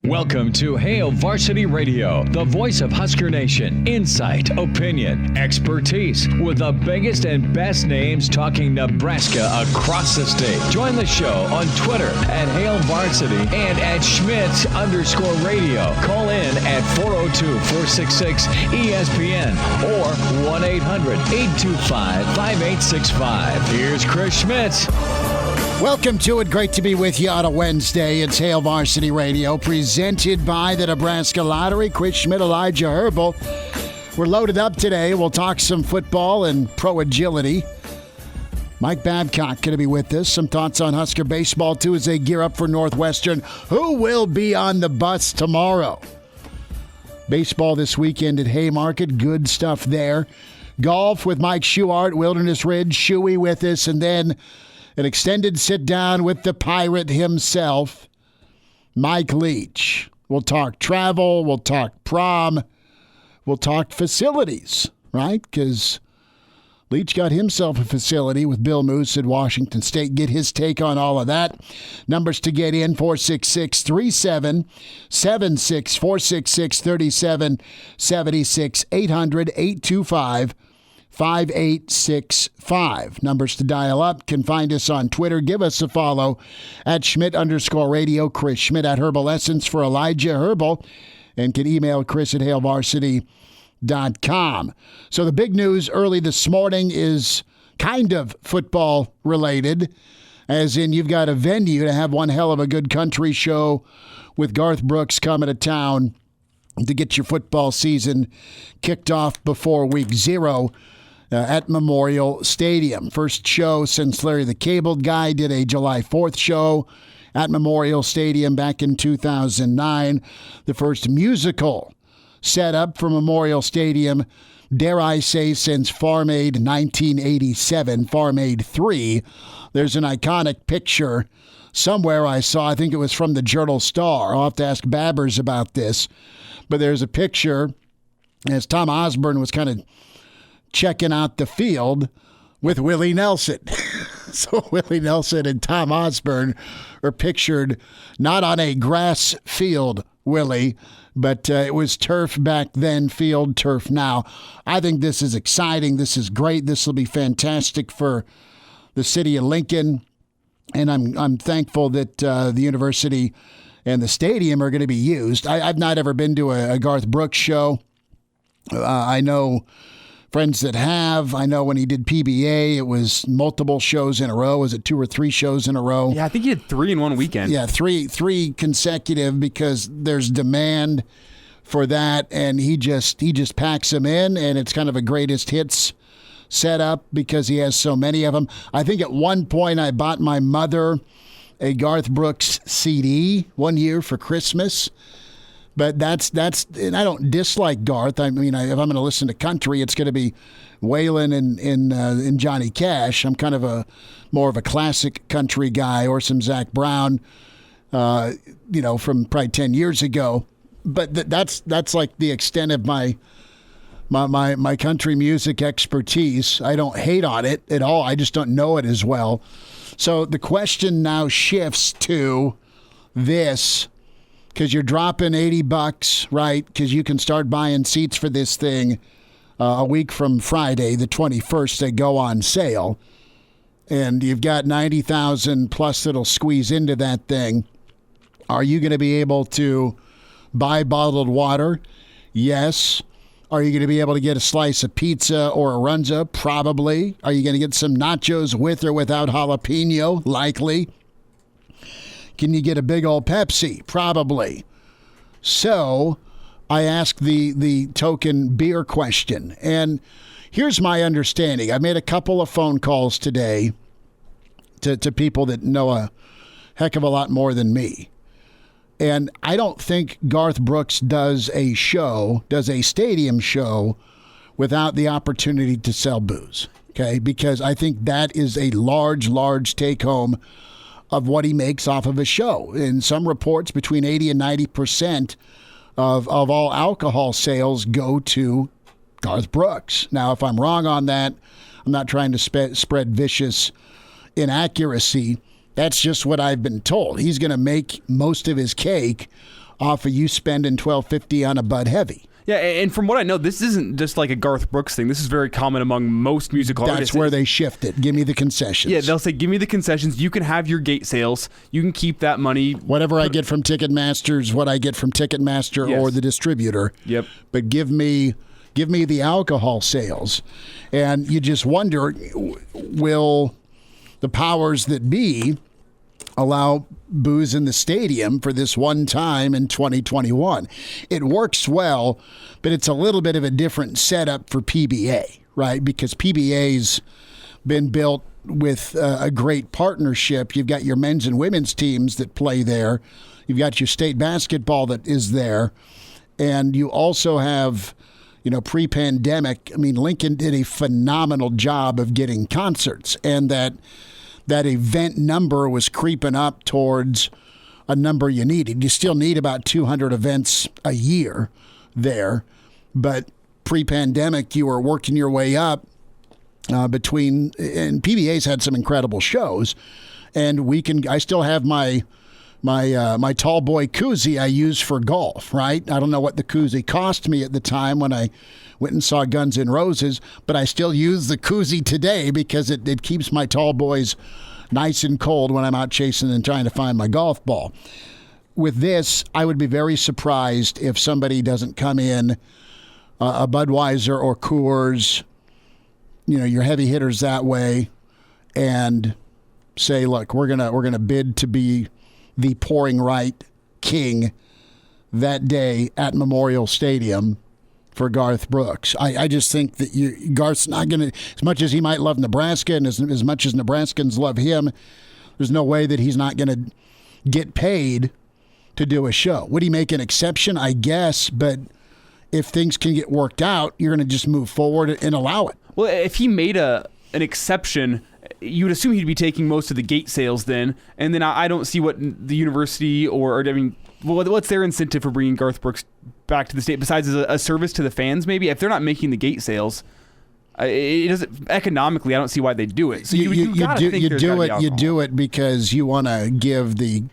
Welcome to Hail Varsity Radio, the voice of Husker Nation. Insight, opinion, expertise, with the biggest and best names talking Nebraska across the state. Join the show on Twitter at Hail Varsity and at Schmidt_radio. Call in at 402-466-ESPN or 1-800-825-5865. Here's Chris Schmidt. Welcome to it. Great to be with you on a Wednesday. It's Hail Varsity Radio, presented by the Nebraska Lottery. Chris Schmidt, Elijah Herbel. We're loaded up today. We'll talk some football and pro agility. Mike Babcock going to be with us. Some thoughts on Husker baseball, too, as they gear up for Northwestern. Who will be on the bus tomorrow? Baseball this weekend at Haymarket. Good stuff there. Golf with Mike Schuchart, Wilderness Ridge. Shuey with us. And then an extended sit-down with the pirate himself, Mike Leach. We'll talk travel. We'll talk prom. We'll talk facilities, right? Because Leach got himself a facility with Bill Moos at Washington State. Get his take on all of that. Numbers to get in, 466-3776, 466-3776, 800-825-5865. Numbers to dial up. Can find us on Twitter. Give us a follow at Schmidt_radio. Chris Schmidt at Herbal Essence for Elijah Herbel. And can email Chris at HailVarsity.com. So the big news early this morning is kind of football related, as in you've got a venue to have one hell of a good country show with Garth Brooks coming to town to get your football season kicked off before week 0 at Memorial Stadium. First show since Larry the Cable Guy did a July 4th show at Memorial Stadium back in 2009. The first musical set up for Memorial Stadium, dare I say, since Farm Aid 1987, Farm Aid 3. There's an iconic picture somewhere I saw. I think it was from the Journal-Star. I'll have to ask Babbers about this. But there's a picture as Tom Osborne was kind of checking out the field with Willie Nelson. So Willie Nelson and Tom Osborne are pictured not on a grass field, Willie, but it was turf back then, field turf now. I think this is exciting. This is great. This will be fantastic for the city of Lincoln. And I'm thankful that the university and the stadium are going to be used. I've not ever been to a Garth Brooks show. I know friends that have. I know when he did PBA, it was multiple shows in a row. Was it 2 or 3 shows in a row? Yeah, I think he had 3 in one weekend. Yeah, three consecutive, because there's demand for that, and he just packs them in, and it's kind of a greatest hits setup because he has so many of them. I think at one point I bought my mother a Garth Brooks CD one year for Christmas. But that's and I don't dislike Garth. I mean, if I'm going to listen to country, it's going to be Waylon and Johnny Cash. I'm kind of more of a classic country guy, or some Zach Brown, from probably 10 years ago. But that's like the extent of my country music expertise. I don't hate on it at all. I just don't know it as well. So the question now shifts to this, because you're dropping $80, right? Because you can start buying seats for this thing a week from Friday, the 21st. They go on sale, and you've got 90,000 plus that'll squeeze into that thing. Are you going to be able to buy bottled water? Yes. Are you going to be able to get a slice of pizza or a runza? Probably. Are you going to get some nachos with or without jalapeno? Likely. Can you get a big old Pepsi? Probably. So I asked the token beer question. And here's my understanding. I made a couple of phone calls today to people that know a heck of a lot more than me. And I don't think Garth Brooks does a stadium show without the opportunity to sell booze, okay? Because I think that is a large, large take-home of what he makes off of a show. In some reports, between 80 and 90% of all alcohol sales go to Garth Brooks. Now, if I'm wrong on that, I'm not trying to spread vicious inaccuracy. That's just what I've been told. He's going to make most of his cake off of you spending $12.50 on a Bud Heavy. Yeah, and from what I know, this isn't just like a Garth Brooks thing. This is very common among most musical artists. That's where they shift it. Give me the concessions. Yeah, they'll say, give me the concessions. You can have your gate sales. You can keep that money. Whatever I get from Ticketmaster is what I get from Ticketmaster or the distributor. Yep. But give me the alcohol sales. And you just wonder, will the powers that be allow booze in the stadium for this one time in 2021? It works well, but it's a little bit of a different setup for PBA, right? Because PBA's been built with a great partnership. You've got your men's and women's teams that play there. You've got your state basketball that is there. And you also have, pre-pandemic, Lincoln did a phenomenal job of getting concerts, and that event number was creeping up towards a number you needed. You still need about 200 events a year there, but pre-pandemic, you were working your way up and PBA's had some incredible shows, and I still have my tall boy koozie I use for golf, right? I don't know what the koozie cost me at the time when I went and saw Guns N' Roses, but I still use the koozie today because it keeps my tall boys nice and cold when I'm out chasing and trying to find my golf ball. With this, I would be very surprised if somebody doesn't come in, a Budweiser or Coors, your heavy hitters that way, and say, look, we're gonna bid to be the pouring right king that day at Memorial Stadium for Garth Brooks. I just think that Garth's not going to, as much as he might love Nebraska and as much as Nebraskans love him, there's no way that he's not going to get paid to do a show. Would he make an exception? I guess, but if things can get worked out, you're going to just move forward and allow it. Well, if he made an exception, you would assume he'd be taking most of the gate sales then, and then I don't see what the university what's their incentive for bringing Garth Brooks back to the state besides as a service to the fans? Maybe if they're not making the gate sales, it doesn't economically. I don't see why they do it. So you do it because you want to give the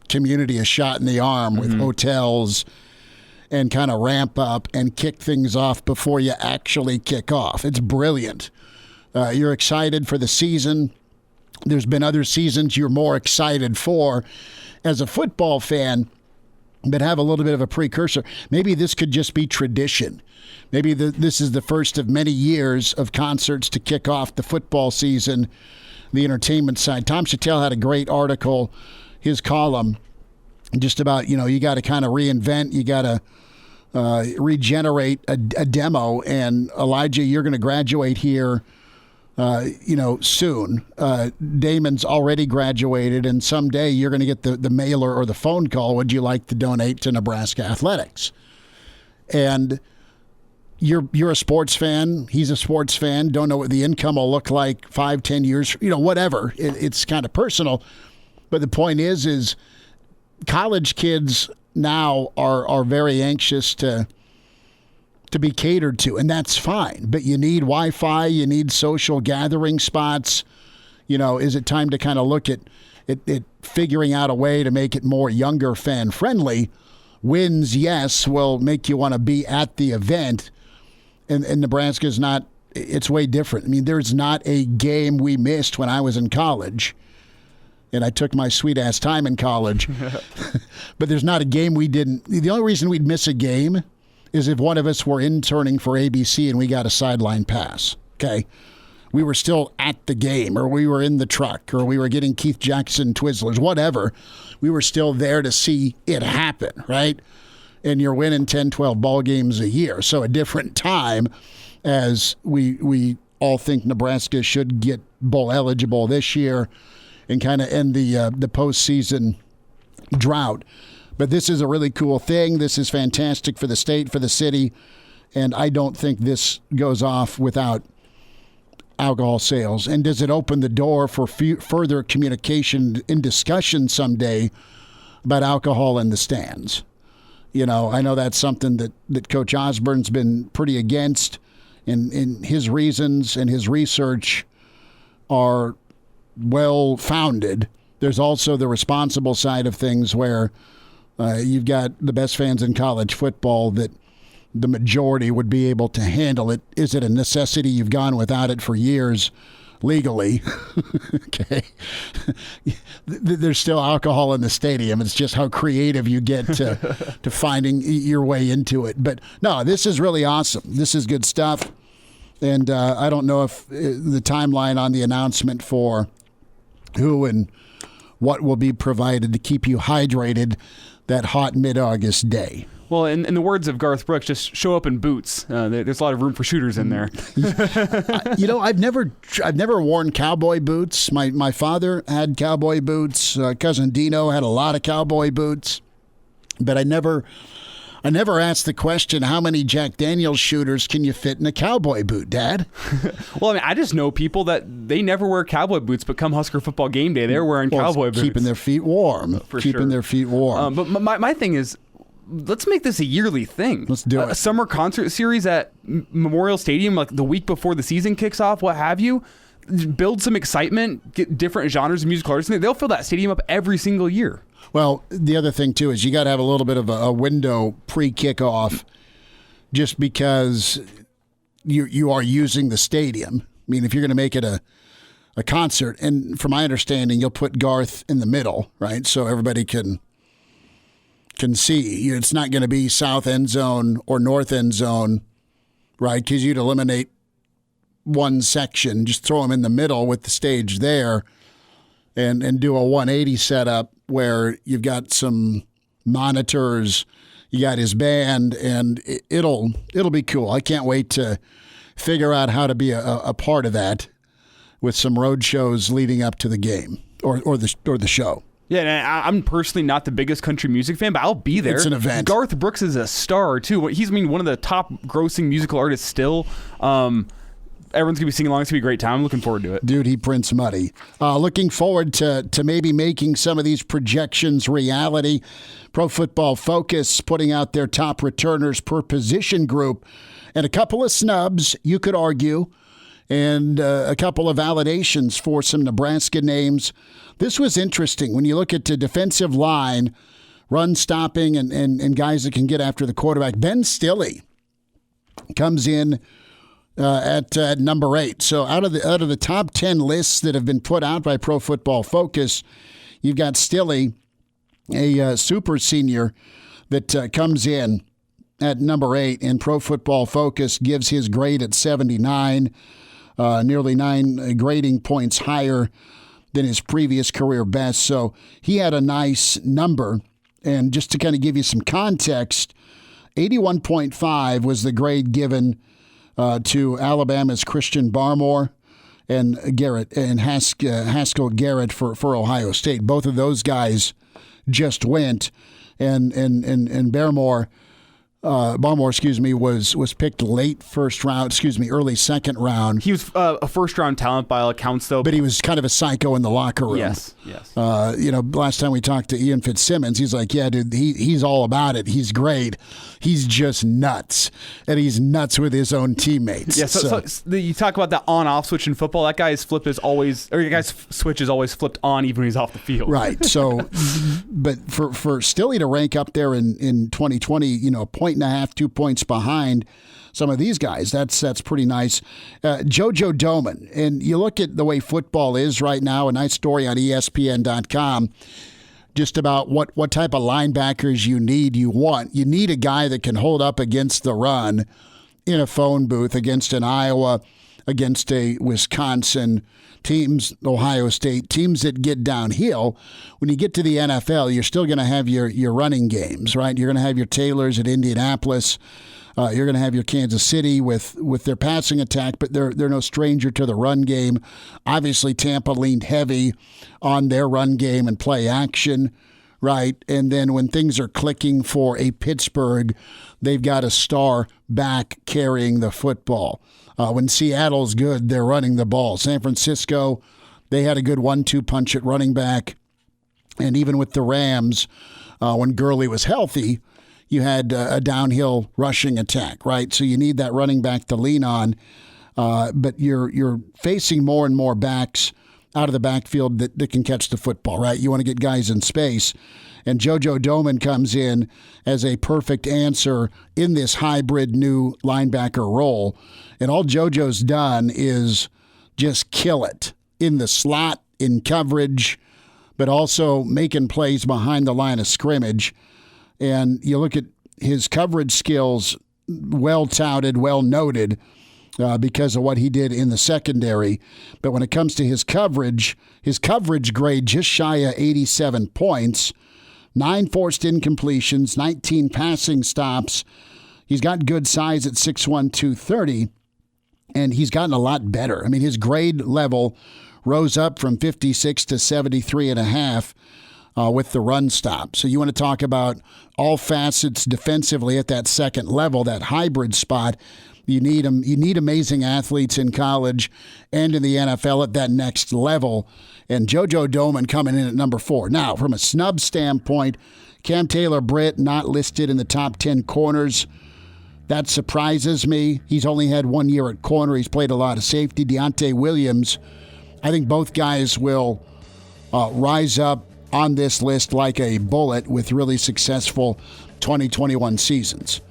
community a shot in the arm with hotels and kind of ramp up and kick things off before you actually kick off. It's brilliant. You're excited for the season. There's been other seasons you're more excited for as a football fan, but have a little bit of a precursor. Maybe this could just be tradition. Maybe this is the first of many years of concerts to kick off the football season, the entertainment side. Tom Chattel had a great article, his column, just about, you got to kind of reinvent, you got to regenerate a demo. And Elijah, you're going to graduate here soon. Damon's already graduated, and someday you're going to get the mailer or the phone call, would you like to donate to Nebraska Athletics? And you're a sports fan, he's a sports fan, don't know what the income will look like 5-10 years, whatever. It's kind of personal. But the point is college kids now are very anxious to be catered to, and that's fine. But you need Wi-Fi, you need social gathering spots. Is it time to kind of look at figuring out a way to make it more younger fan friendly? Wins, yes, will make you want to be at the event, and Nebraska's not. It's way different. There's not a game we missed when I was in college, and I took my sweet ass time in college. But there's not a game we didn't. The only reason we'd miss a game is if one of us were interning for ABC and we got a sideline pass, okay? We were still at the game, or we were in the truck, or we were getting Keith Jackson Twizzlers, whatever. We were still there to see it happen, right? And you're winning 10, 12 ball games a year. So a different time, as we all think Nebraska should get bowl eligible this year and kind of end the postseason drought. But this is a really cool thing. This is fantastic for the state, for the city, and I don't think this goes off without alcohol sales. And does it open the door for further communication and discussion someday about alcohol in the stands? I know that's something that Coach Osborne's been pretty against, and his reasons and his research are well-founded. There's also the responsible side of things where You've got the best fans in college football that the majority would be able to handle it. Is it a necessity? You've gone without it for years legally. Okay. There's still alcohol in the stadium. It's just how creative you get to finding your way into it. But no, this is really awesome. This is good stuff. And I don't know if the timeline on the announcement for who and what will be provided to keep you hydrated that hot mid-August day. Well, in the words of Garth Brooks, just show up in boots. There's a lot of room for shooters in there. I've never worn cowboy boots. My father had cowboy boots. Cousin Dino had a lot of cowboy boots, but I never asked the question, how many Jack Daniel's shooters can you fit in a cowboy boot, Dad? Well, I mean, I just know people that they never wear cowboy boots, but come Husker football game day, they're wearing cowboy boots. Keeping their feet warm. Their feet warm. But my thing is, let's make this a yearly thing. Let's do it. A summer concert series at Memorial Stadium, like the week before the season kicks off, what have you. Build some excitement, get different genres of musical artists. They'll fill that stadium up every single year. Well, the other thing, too, is you got to have a little bit of a window pre-kickoff just because you are using the stadium. I mean, if you're going to make it a concert, and from my understanding, you'll put Garth in the middle, right, so everybody can see. It's not going to be south end zone or north end zone, right, because you'd eliminate one section. Just throw them in the middle with the stage there and do a 180 setup where you've got some monitors, you got his band, and it'll be cool. I can't wait to figure out how to be a part of that with some road shows leading up to the game or the show. Yeah, and I'm personally not the biggest country music fan, but I'll be there. It's an event. Garth Brooks is a star, too. He's one of the top grossing musical artists still. Everyone's going to be singing along. It's going to be a great time. I'm looking forward to it. Dude, he prints money. Looking forward to maybe making some of these projections reality. Pro Football Focus putting out their top returners per position group. And a couple of snubs, you could argue, and a couple of validations for some Nebraska names. This was interesting. When you look at the defensive line, run stopping, and guys that can get after the quarterback, Ben Stilley comes in at number 8. So out of the top 10 lists that have been put out by Pro Football Focus, you've got Stilley, a super senior, that comes in at number 8, and Pro Football Focus gives his grade at 79, nearly 9 grading points higher than his previous career best. So he had a nice number. And just to kind of give you some context, 81.5 was the grade given to Alabama's Christian Barmore and Haskell Garrett for Ohio State. Both of those guys just went, and Barmore, was picked late first round, early second round. He was a first round talent by all accounts, though. But he was kind of a psycho in the locker room. Yes. Last time we talked to Ian Fitzsimmons, he's like, yeah, dude, he's all about it. He's great. He's just nuts. And he's nuts with his own teammates. Yeah, so you talk about that on-off switch in football. That guy's switch is always flipped on even when he's off the field. Right. So, but for Stilley to rank up there in 2020, a point and a half, 2 points behind some of these guys, that's pretty nice. JoJo Domann, and you look at the way football is right now, a nice story on ESPN.com, just about what type of linebackers you want. You need a guy that can hold up against the run in a phone booth against an Iowa, against a Wisconsin, teams, Ohio State, teams that get downhill. When you get to the NFL, you're still going to have your running games, right? You're going to have your Taylors at Indianapolis. You're going to have your Kansas City with their passing attack, but they're no stranger to the run game. Obviously, Tampa leaned heavy on their run game and play action, right? And then when things are clicking for a Pittsburgh, they've got a star back carrying the football. When Seattle's good, they're running the ball. San Francisco, they had a good 1-2 punch at running back. And even with the Rams, when Gurley was healthy, you had a downhill rushing attack, right? So you need that running back to lean on. But you're facing more and more backs out of the backfield that can catch the football, right? You want to get guys in space. And JoJo Domann comes in as a perfect answer in this hybrid new linebacker role. And all JoJo's done is just kill it in the slot, in coverage, but also making plays behind the line of scrimmage. And you look at his coverage skills, well touted, well noted because of what he did in the secondary. But when it comes to his coverage grade just shy of 87 points, 9 forced incompletions, 19 passing stops. He's got good size at 6'1", 230, and he's gotten a lot better. I mean, his grade level rose up from 56 to 73.5 with the run stop. So you want to talk about all facets defensively at that second level, that hybrid spot. You need them. You need amazing athletes in college and in the NFL at that next level. And JoJo Domann coming in at number 4. Now, from a snub standpoint, Cam Taylor-Britt not listed in the top 10 corners. That surprises me. He's only had 1 year at corner. He's played a lot of safety. Deontay Williams, I think both guys will rise up on this list like a bullet with really successful 2021 seasons.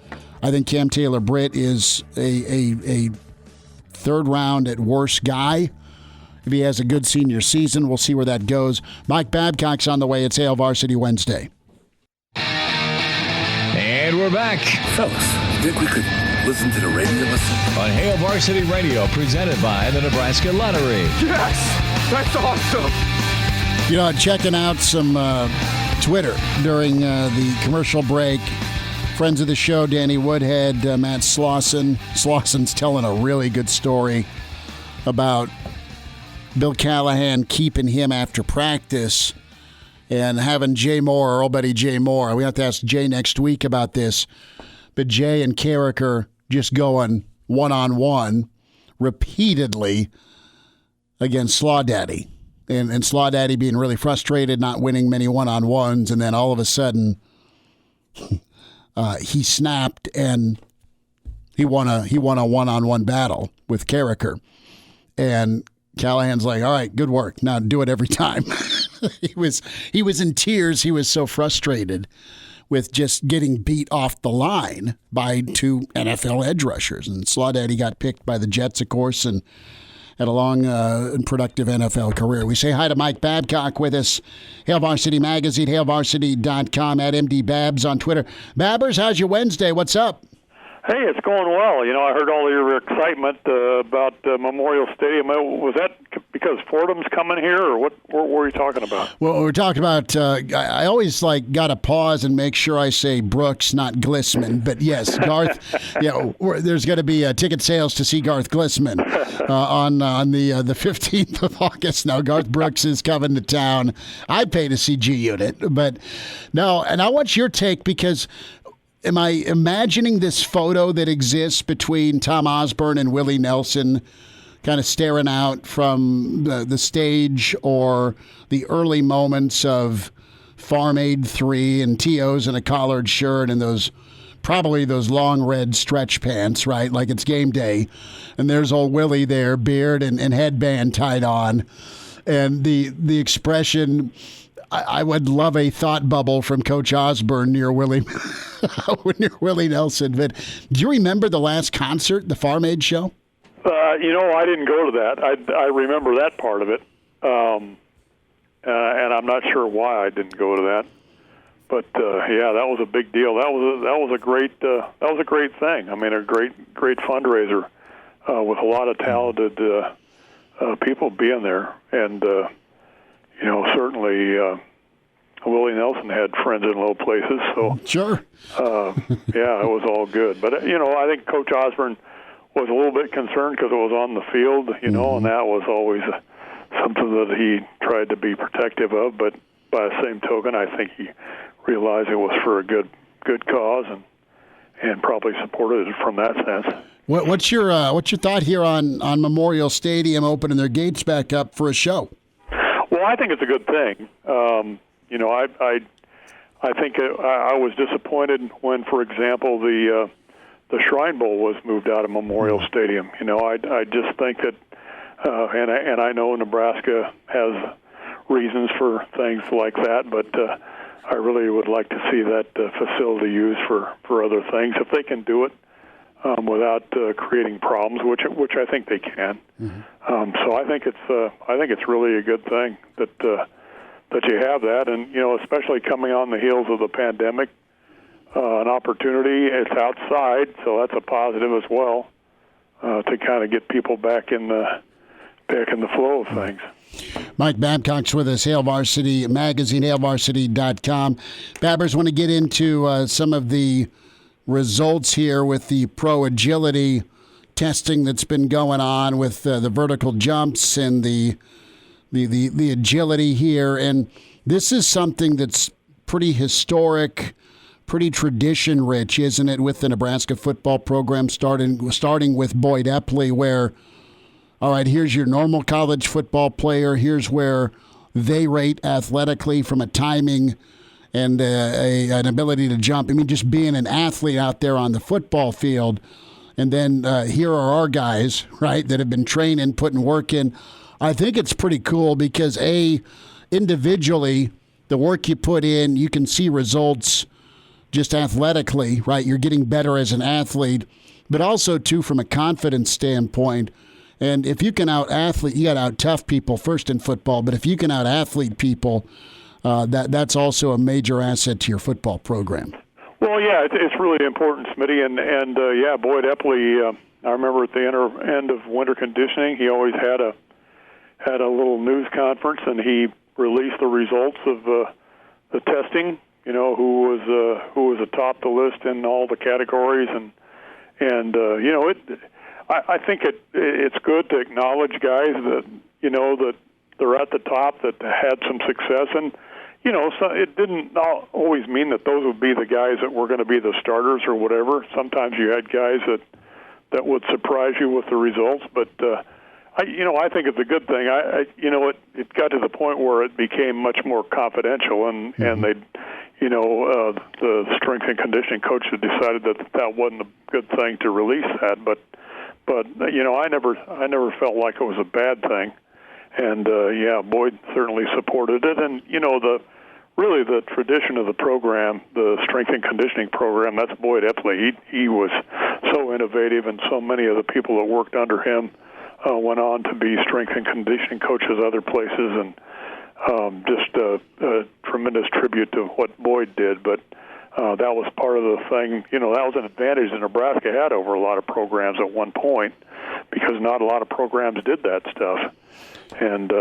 I think Cam Taylor-Britt is a third round at worst guy. If he has a good senior season, we'll see where that goes. Mike Babcock's on the way. It's Hail Varsity Wednesday. And we're back Fellas, think we could listen to the radio on Hail Varsity Radio, presented by the Nebraska Lottery. Yes! That's awesome! You know, checking out some Twitter during the commercial break. Friends of the show, Danny Woodhead, Matt Slauson. Slauson's telling a really good story about Bill Callahan keeping him after practice and having Jay Moore, our old buddy Jay Moore. We have to ask Jay next week about this. But Jay and Carricker just going one-on-one repeatedly against Slaw Daddy. And Slaw Daddy being really frustrated, not winning many one-on-ones, and then all of a sudden he snapped and he won a one-on-one battle with Carricker. And Callahan's like, all right, good work. Now do it every time. He was in tears. He was so frustrated with just getting beat off the line by 2 NFL edge rushers. And Slaw Daddy got picked by the Jets, of course, and had a long and productive NFL career. We say hi to Mike Babcock with us. Hail Varsity Magazine, hailvarsity.com, at MD Babs on Twitter. Babbers, how's your Wednesday? What's up? Hey, it's going well. You know, I heard all your excitement about Memorial Stadium. Was that because Fordham's coming here, or what were you talking about? Well, we're talking about, I always got to pause and make sure I say Brooks, not Glissman. But yes, Garth, there's going to be ticket sales to see Garth Glissman on the 15th of August. Now, Garth Brooks is coming to town. I paid a CG unit, but no, and I want your take because am I imagining this photo that exists between Tom Osborne and Willie Nelson kind of staring out from the stage, or the early moments of Farm Aid 3 and T.O.'s in a collared shirt and probably those long red stretch pants, right? Like it's game day. And there's old Willie there, beard and headband tied on. And the expression, I would love a thought bubble from Coach Osborne near Willie Nelson. But do you remember the last concert, the Farm Aid show? I didn't go to that. I remember that part of it, and I'm not sure why I didn't go to that. But that was a big deal. That was a great thing. I mean, a great fundraiser with a lot of talented people being there, and certainly Willie Nelson had friends in low places. So sure, it was all good. But I think Coach Osborne was a little bit concerned because it was on the field, and that was always something that he tried to be protective of. But by the same token, I think he realized it was for a good cause and probably supported it from that sense. What's your thought here on Memorial Stadium opening their gates back up for a show? Well, I think it's a good thing. I think I was disappointed when, for example, the Shrine Bowl was moved out of Memorial Stadium. I just think that, and I know Nebraska has reasons for things like that, but I really would like to see that facility used for other things if they can do it without creating problems, which I think they can. Mm-hmm. So I think it's really a good thing that you have that, and especially coming on the heels of the pandemic, an opportunity. It's outside, so that's a positive as well to kind of get people back in the flow of things. Mike Babcock's with us, Hail Varsity Magazine, HailVarsity.com. Babbers, want to get into some of the results here with the pro agility testing that's been going on with the vertical jumps and the agility here. And this is something that's pretty historic, pretty tradition-rich, isn't it, with the Nebraska football program starting with Boyd Epley, where, all right, here's your normal college football player. Here's where they rate athletically from a timing and an ability to jump. I mean, just being an athlete out there on the football field. And then here are our guys, right, that have been training, putting work in. I think it's pretty cool because, individually, the work you put in, you can see results just athletically, right? You're getting better as an athlete, but also, too, from a confidence standpoint. And if you can out-athlete, you got to out-tough people first in football, but if you can out-athlete people, that's also a major asset to your football program. Well, yeah, it's really important, Smitty, and Boyd Epley. I remember at the end of winter conditioning, he always had a little news conference, and he released the results of the testing. Who was atop the list in all the categories, and I think it's good to acknowledge guys that that they're at the top, that had some success, and so it didn't always mean that those would be the guys that were going to be the starters or whatever. Sometimes you had guys that would surprise you with the results, but I think it's a good thing. It got to the point where it became much more confidential, and they, the strength and conditioning coach had decided that wasn't a good thing to release that, but I never felt like it was a bad thing, and Boyd certainly supported it, and really the tradition of the program, the strength and conditioning program, that's Boyd Epley. He was so innovative, and so many of the people that worked under him went on to be strength and conditioning coaches other places, and just a tremendous tribute to what Boyd did. But that was part of the thing. That was an advantage that Nebraska had over a lot of programs at one point, because not a lot of programs did that stuff. And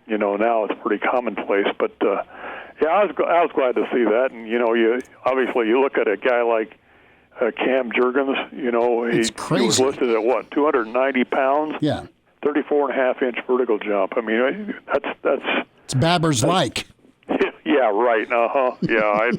now it's pretty commonplace. But I was glad to see that. And you obviously you look at a guy like Cam Jurgens. He was listed at 290 pounds. Yeah. 34.5-inch vertical jump. I mean, that's it's Babbers like. Yeah, right. Yeah,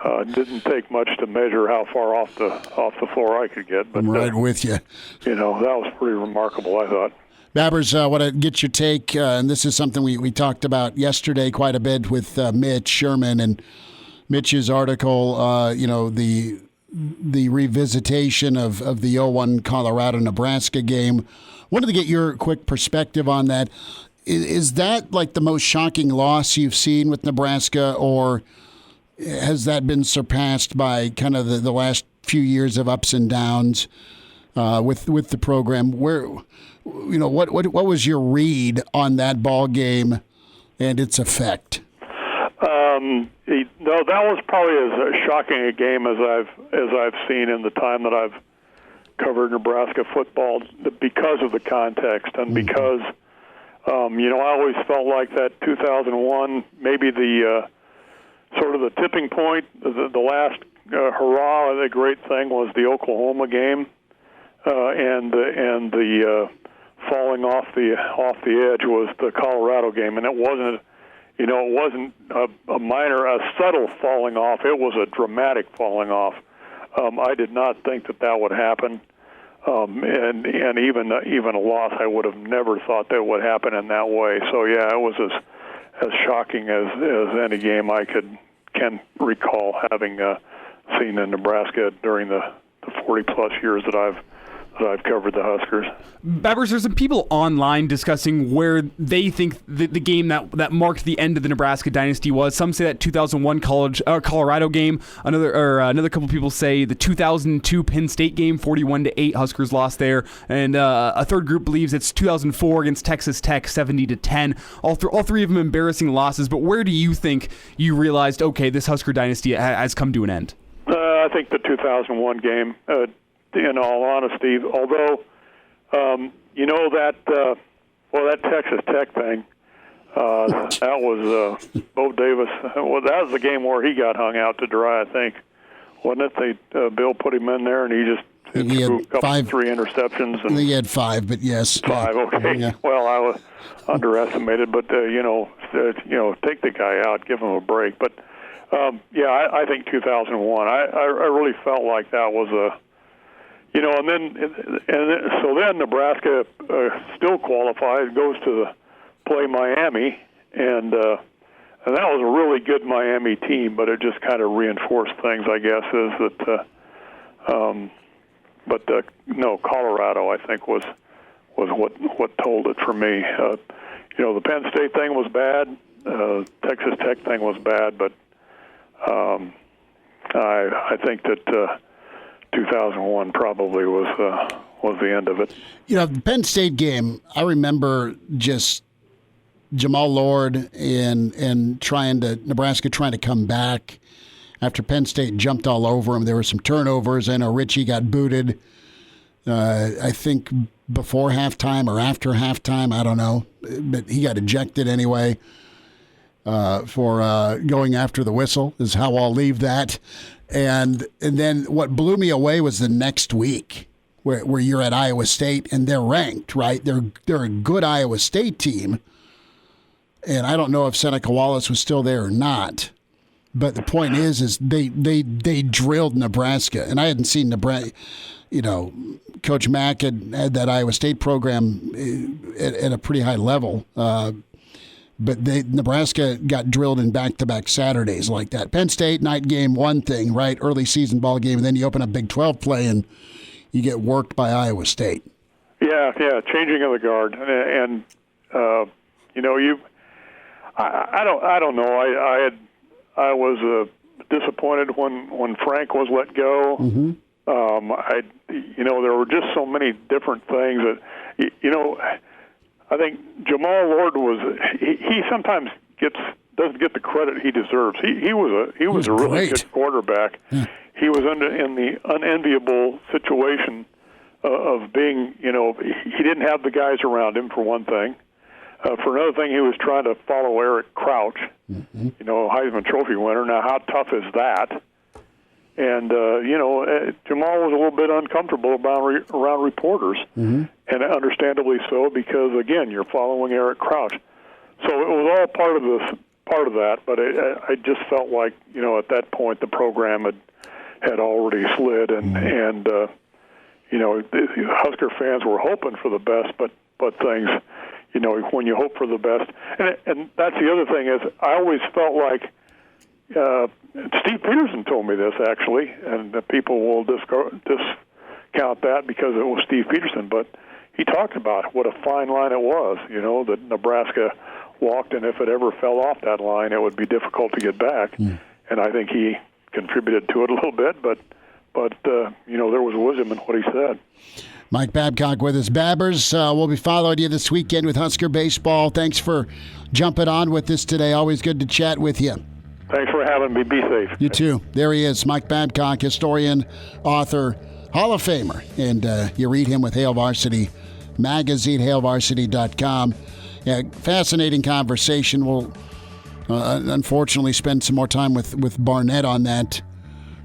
I didn't take much to measure how far off the floor I could get, but I'm right with you. That was pretty remarkable, I thought. Babbers, I want to get your take, and this is something we talked about yesterday quite a bit with Mitch Sherman, and Mitch's article, the revisitation of the 0-1 Colorado-Nebraska game. Wanted to get your quick perspective on that. Is that like the most shocking loss you've seen with Nebraska, or has that been surpassed by kind of the last few years of ups and downs with the program? Where, what was your read on that ball game and its effect? No, that was probably as shocking a game as I've seen in the time that I've covered Nebraska football, because of the context and because I always felt like that 2001, maybe the sort of the tipping point, the last hurrah, the great thing was the Oklahoma game, and the falling off the edge was the Colorado game, and it wasn't a subtle falling off. It was a dramatic falling off. I did not think that would happen. And even a loss, I would have never thought that would happen in that way. So yeah, it was as shocking as any game I can recall having seen in Nebraska during the 40 plus years that that I've covered the Huskers. Babbers, there's some people online discussing where they think the game that marked the end of the Nebraska dynasty was. Some say that 2001 Colorado game. Another couple people say the 2002 Penn State game, 41-8, Huskers lost there. And a third group believes it's 2004 against Texas Tech, 70-10. All three of them embarrassing losses. But where do you think you realized, okay, this Husker dynasty has come to an end? I think the 2001 game. In all honesty, although that Texas Tech thing, that was Bo Davis. Well, that was the game where he got hung out to dry, I think, wasn't it? Bill put him in there, and he just threw a couple, 3 interceptions. And he had 5, but yes, 5. Okay. Yeah. Well, I was underestimated, but take the guy out, give him a break. But I think 2001. I really felt like that was a. So then Nebraska still qualifies, goes to play Miami, and that was a really good Miami team, but it just kind of reinforced things, I guess, is that. Colorado, I think, was what told it for me. The Penn State thing was bad, Texas Tech thing was bad, but I think that. 2001 probably was the end of it. The Penn State game, I remember just Jamal Lord and Nebraska trying to come back after Penn State jumped all over him. There were some turnovers. I know Richie got booted, I think before halftime or after halftime, I don't know, but he got ejected anyway for going after the whistle is how I'll leave that. And then what blew me away was the next week where you're at Iowa State and they're ranked, right? They're a good Iowa State team. And I don't know if Seneca Wallace was still there or not. But the point is they drilled Nebraska. And I hadn't seen Nebraska, Coach Mack had that Iowa State program at a pretty high level. But Nebraska got drilled in back-to-back Saturdays like that. Penn State, night game, one thing, right? Early season ball game, and then you open up Big 12 play and you get worked by Iowa State. Yeah, changing of the guard, and I don't know. I was disappointed when Frank was let go. Mm-hmm. There were just so many different things that I think Jamal Lord he sometimes doesn't get the credit he deserves. He was a really good quarterback. Yeah. He was in the unenviable situation of being, he didn't have the guys around him for one thing. For another thing, he was trying to follow Eric Crouch, mm-hmm. Heisman Trophy winner. Now, how tough is that? And, Jamal was a little bit uncomfortable around reporters, mm-hmm. and understandably so, because, again, you're following Eric Crouch. So it was all part of that, but I just felt like, at that point the program had already slid, and Husker fans were hoping for the best, but things, when you hope for the best. And that's the other thing is I always felt like, Steve Peterson told me this, actually, and people will discount that because it was Steve Peterson, but he talked about what a fine line it was, that Nebraska walked, and if it ever fell off that line, it would be difficult to get back. Mm. And I think he contributed to it a little bit, but there was wisdom in what he said. Mike Babcock with us. Babbers, we'll be following you this weekend with Husker Baseball. Thanks for jumping on with us today. Always good to chat with you. Thanks for having me. Be safe. You too. There he is, Mike Babcock, historian, author, Hall of Famer. And you read him with Hail Varsity Magazine, hailvarsity.com. Yeah, fascinating conversation. We'll unfortunately spend some more time with Barnett on that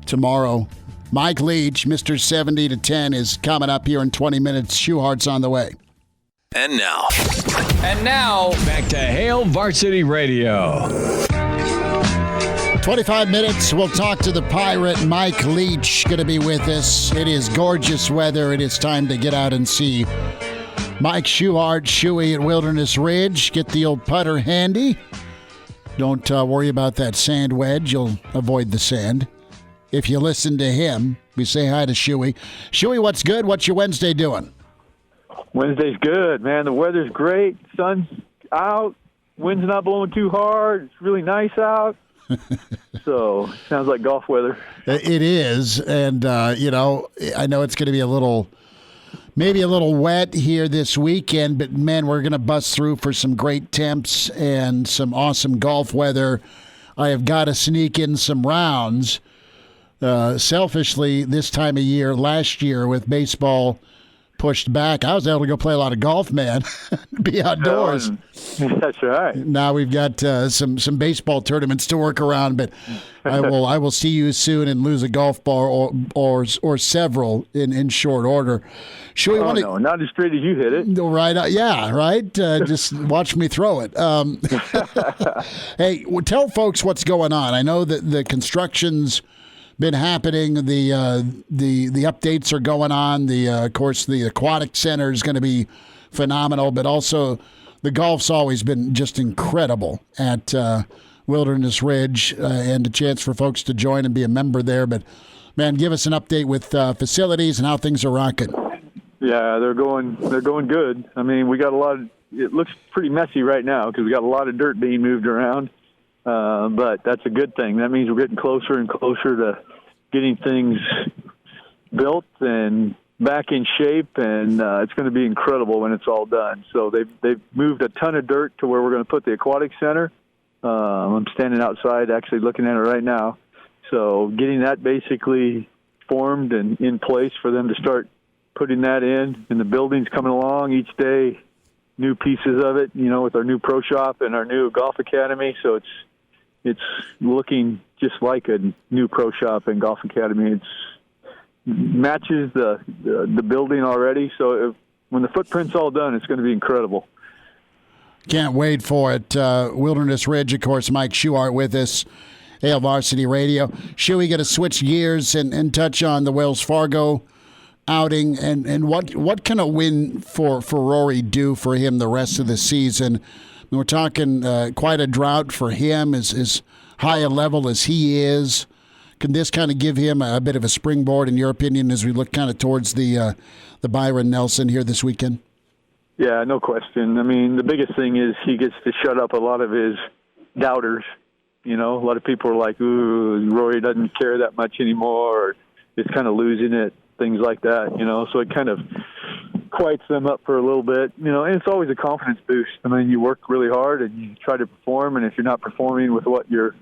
tomorrow. Mike Leach, Mr. 70 to 10, is coming up here in 20 minutes. Schuchart's on the way. And now, back to Hail Varsity Radio. 25 minutes, we'll talk to the Pirate. Mike Leach going to be with us. It is gorgeous weather. It is time to get out and see Mike Schuchart, Shuey at Wilderness Ridge. Get the old putter handy. Don't worry about that sand wedge. You'll avoid the sand. if you listen to him. We say hi to Shuey. Shuey, what's good? What's your Wednesday doing? Wednesday's good, man. The weather's great. Sun's out. Wind's not blowing too hard. It's really nice out. So, sounds like golf weather. It is. And, I know it's going to be maybe a little wet here this weekend, but, man, we're going to bust through for some great temps and some awesome golf weather. I have got to sneak in some rounds. Selfishly, this time of year, last year with baseball pushed back, I was able to go play a lot of golf, man. Be outdoors. That's right. Now we've got some baseball tournaments to work around, but I will see you soon and lose a golf ball or several in short order. No, not as straight as you hit it. Right? Yeah, right. Just watch me throw it. Hey, tell folks what's going on. I know that the construction's been happening. The updates are going on. Of course, the aquatic center is going to be phenomenal, but also the golf's always been just incredible at Wilderness Ridge, and a chance for folks to join and be a member there. But, man, give us an update with facilities and how things are rocking. Yeah, they're going good. I mean, we got it looks pretty messy right now because we got a lot of dirt being moved around. But that's a good thing. That means we're getting closer and closer to getting things built and back in shape, and it's going to be incredible when it's all done. So they've moved a ton of dirt to where we're going to put the aquatic center. I'm standing outside actually looking at it right now. So getting that basically formed and in place for them to start putting that in, and the building's coming along each day, new pieces of it, with our new pro shop and our new golf academy. So it's looking just like a new pro shop and golf academy. It matches the building already. So when the footprint's all done, it's going to be incredible. Can't wait for it. Wilderness Ridge, of course, Mike Schuchart with us, Hail Varsity Radio. Should we get to switch gears and touch on the Wells Fargo outing, and what can a win for Rory do for him the rest of the season? We're talking quite a drought for him, as high a level as he is. Can this kind of give him a bit of a springboard, in your opinion, as we look kind of towards the Byron Nelson here this weekend? Yeah, no question. I mean, the biggest thing is he gets to shut up a lot of his doubters. A lot of people are like, ooh, Rory doesn't care that much anymore, or is kind of losing it, things like that, So it kind of quiets them up for a little bit, and it's always a confidence boost. I mean, you work really hard and you try to perform, and if you're not performing with what your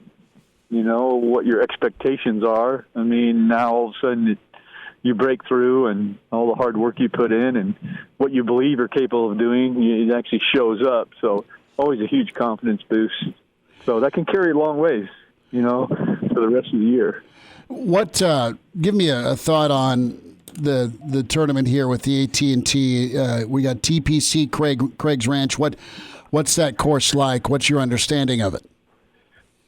expectations are, I mean, now all of a sudden you break through, and all the hard work you put in and what you believe you're capable of doing, it actually shows up. So always a huge confidence boost. So that can carry a long ways, for the rest of the year. What? Give me a thought on the tournament here with the AT&T. We got TPC Craig's Ranch. What's that course like? What's your understanding of it?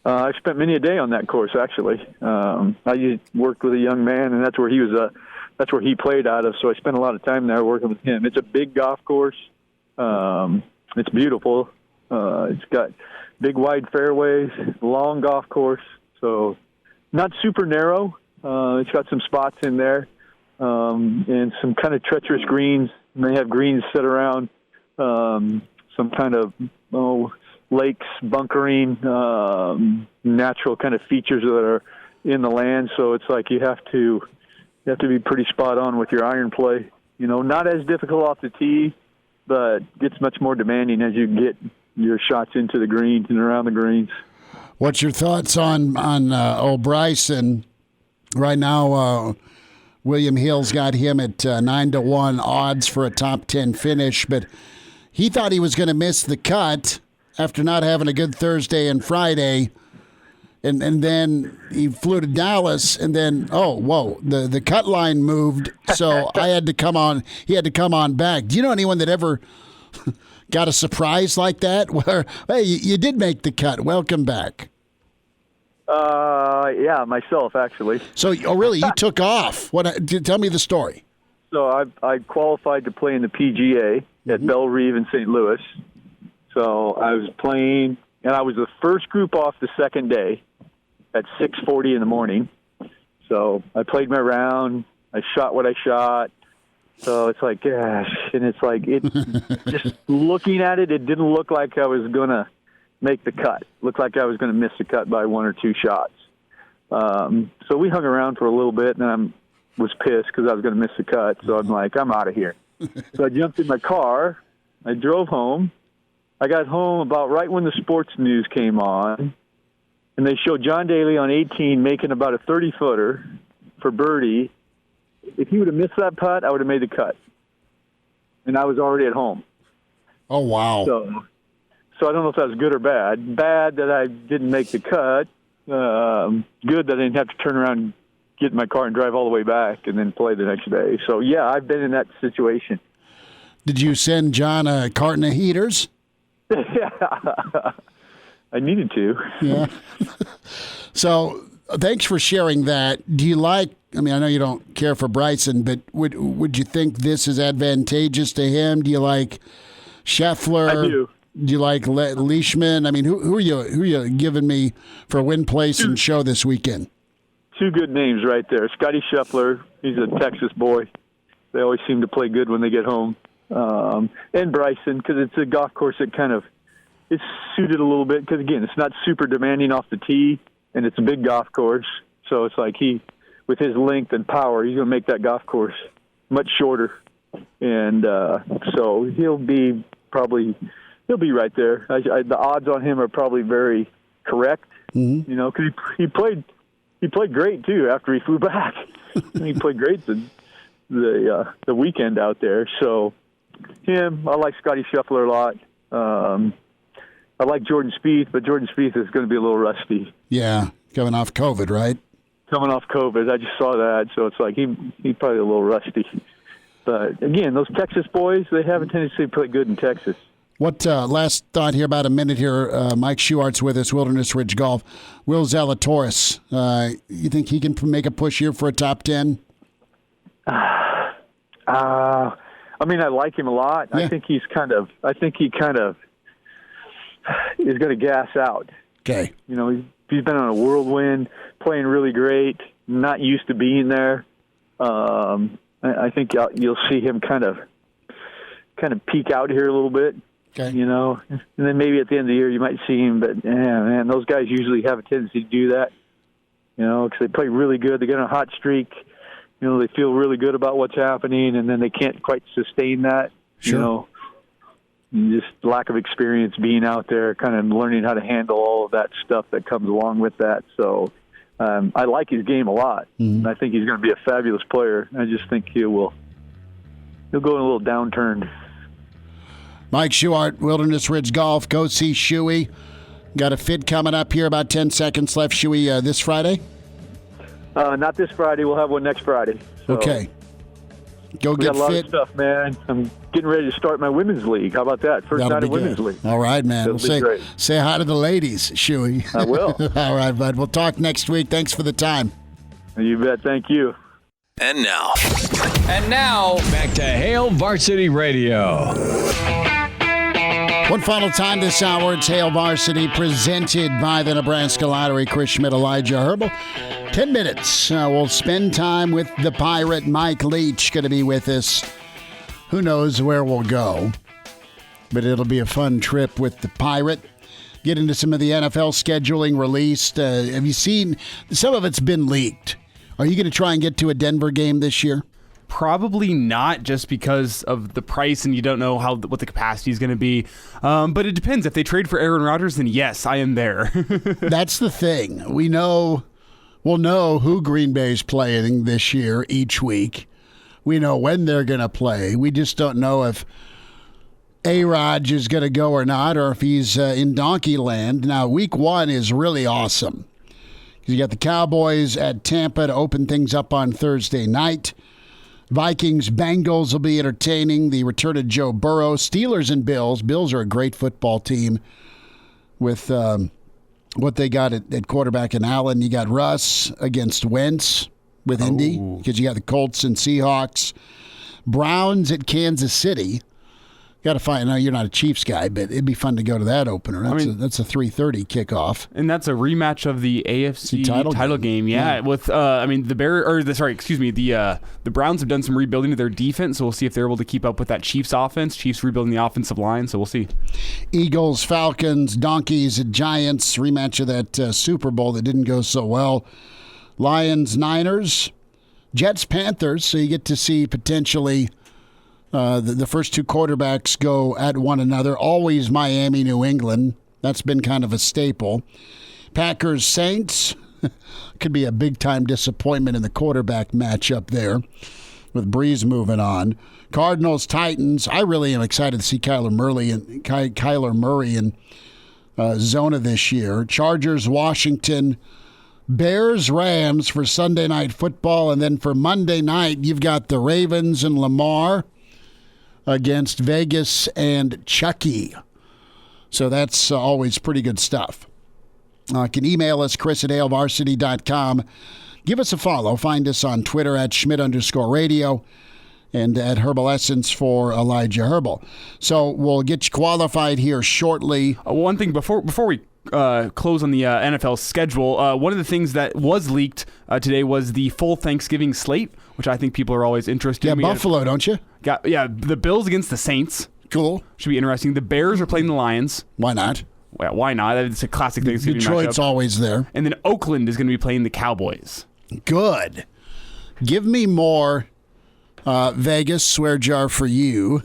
I spent many a day on that course, actually. I worked with a young man, and that's where he played out of. So I spent a lot of time there working with him. It's a big golf course. It's beautiful. It's got big, wide fairways, long golf course. So not super narrow. It's got some spots in there, and some kind of treacherous greens. They have greens set around some kind of lakes, bunkering, natural kind of features that are in the land. So it's like you have to be pretty spot on with your iron play. Not as difficult off the tee, but gets much more demanding as you get your shots into the greens and around the greens. What's your thoughts on old Bryson? Right now, William Hill's got him at 9-1 odds for a top 10 finish, but he thought he was going to miss the cut after not having a good Thursday and Friday, and then he flew to Dallas, and then the cut line moved, so he had to come on back. Do you know anyone that ever got a surprise like that, where, hey, you did make the cut, welcome back? Yeah, myself, actually. So, really, you took off. Tell me the story. So I qualified to play in the PGA at Belle Reve in St. Louis. So I was playing, and I was the first group off the second day at 6:40 in the morning. So I played my round. I shot what I shot. So it's like, gosh, and it's like, just looking at it, it didn't look like I was going to make the cut. It looked like I was going to miss the cut by 1 or 2 shots. So we hung around for a little bit, and I was pissed because I was going to miss the cut. So I'm like, I'm out of here. So I jumped in my car. I drove home. I got home about right when the sports news came on, and they showed John Daly on 18 making about a 30-footer for birdie. If he would have missed that putt, I would have made the cut. And I was already at home. Oh, wow. So I don't know if that was good or bad. Bad that I didn't make the cut. Good that I didn't have to turn around and get in my car and drive all the way back and then play the next day. So, yeah, I've been in that situation. Did you send John a carton of heaters? I needed to. Yeah. So thanks for sharing that. Do you like, I mean, I know you don't care for Bryson, but would you think this is advantageous to him? Do you like Scheffler? I do. Do you like Leishman? I mean, who are you giving me for win, place, and show this weekend? 2 good names right there. Scotty Scheffler, he's a Texas boy. They always seem to play good when they get home. And Bryson, because it's a golf course that kind of is suited a little bit. Because, again, it's not super demanding off the tee, and it's a big golf course. So it's like with his length and power, he's going to make that golf course much shorter. And so he'll be right there. The odds on him are probably very correct, you know, because he played great, too, after he flew back. He played great the weekend out there. So him, I like Scotty Scheffler a lot. I like Jordan Spieth, but Jordan Spieth is going to be a little rusty. Yeah, coming off COVID, right? Coming off COVID. I just saw that, so it's like he's probably a little rusty. But, again, those Texas boys, they have a tendency to play good in Texas. What last thought here, about a minute here. Mike Schuchart's with us, Wilderness Ridge Golf. Will Zalatoris, you think he can make a push here for a top 10? I mean, I like him a lot. Yeah. I think he kind of is going to gas out. Okay. You know, he's been on a whirlwind, playing really great, not used to being there. I think you'll see him kind of peak out here a little bit. Okay. You know, and then maybe at the end of the year you might see him, but man, those guys usually have a tendency to do that. You know, because they play really good, they get on a hot streak. You know, they feel really good about what's happening, and then they can't quite sustain that. Sure. You know, and just lack of experience being out there, kind of learning how to handle all of that stuff that comes along with that. So I like his game a lot. Mm-hmm. And I think he's going to be a fabulous player. I just think he'll go in a little downturn. Mike Schuchart, Wilderness Ridge Golf. Go see Shuey. Got a fit coming up here, about 10 seconds left. Shuey, this Friday? Not this Friday. We'll have one next Friday. So okay. Go we get got a lot fit. of stuff, man. I'm getting ready to start my women's league. How about that? First night of women's league. All right, man. We'll say hi to the ladies, Shuey. I will. All right, bud. We'll talk next week. Thanks for the time. You bet. Thank you. And now, back to Hail Varsity Radio. One final time this hour, it's Hail Varsity, presented by the Nebraska Lottery. Chris Schmidt, Elijah Herbel. 10 minutes. We'll spend time with the Pirate. Mike Leach going to be with us. Who knows where we'll go, but it'll be a fun trip with the Pirate. Get into some of the NFL scheduling released. Have you seen? Some of it's been leaked. Are you going to try and get to a Denver game this year? Probably not, just because of the price, and you don't know what the capacity is going to be. But it depends. If they trade for Aaron Rodgers, then yes, I am there. That's the thing. We'll know who Green Bay's playing this year each week. We know when they're going to play. We just don't know if A-Rod is going to go or not, or if he's in donkey land. Now, week 1 is really awesome. You got the Cowboys at Tampa to open things up on Thursday night. Vikings, Bengals will be entertaining. The return of Joe Burrow. Steelers and Bills. Bills are a great football team with what they got at quarterback in Allen. You got Russ against Wentz with Indy, because you got the Colts and Seahawks. Browns at Kansas City. Got to find. Now you're not a Chiefs guy, but it'd be fun to go to that opener. That's a 3:30 kickoff, and that's a rematch of the AFC title game. Yeah, with the Browns have done some rebuilding to their defense, so we'll see if they're able to keep up with that Chiefs offense. Chiefs rebuilding the offensive line, so we'll see. Eagles, Falcons, Donkeys, Giants, rematch of that Super Bowl that didn't go so well. Lions, Niners, Jets, Panthers. So you get to see potentially. The first two quarterbacks go at one another. Always Miami, New England. That's been kind of a staple. Packers, Saints. Could be a big-time disappointment in the quarterback matchup there with Breeze moving on. Cardinals, Titans. I really am excited to see Kyler Murray in Zona this year. Chargers, Washington. Bears, Rams for Sunday Night Football. And then for Monday night, you've got the Ravens and Lamar against Vegas and Chucky. So that's always pretty good stuff. You can email us, chris@hailvarsity.com. Give us a follow. Find us on Twitter at Schmidt_radio and at Herbal Essence for Elijah Herbel. So we'll get you qualified here shortly. One thing before we close on the NFL schedule, one of the things that was leaked today was the full Thanksgiving slate, which I think people are always interested in. Yeah, Buffalo, don't you? The Bills against the Saints. Cool. Should be interesting. The Bears are playing the Lions. Why not? Well, why not? It's a classic Thanksgiving Detroit's matchup. always there. And then Oakland is going to be playing the Cowboys. Good. Give me more Vegas swear jar for you.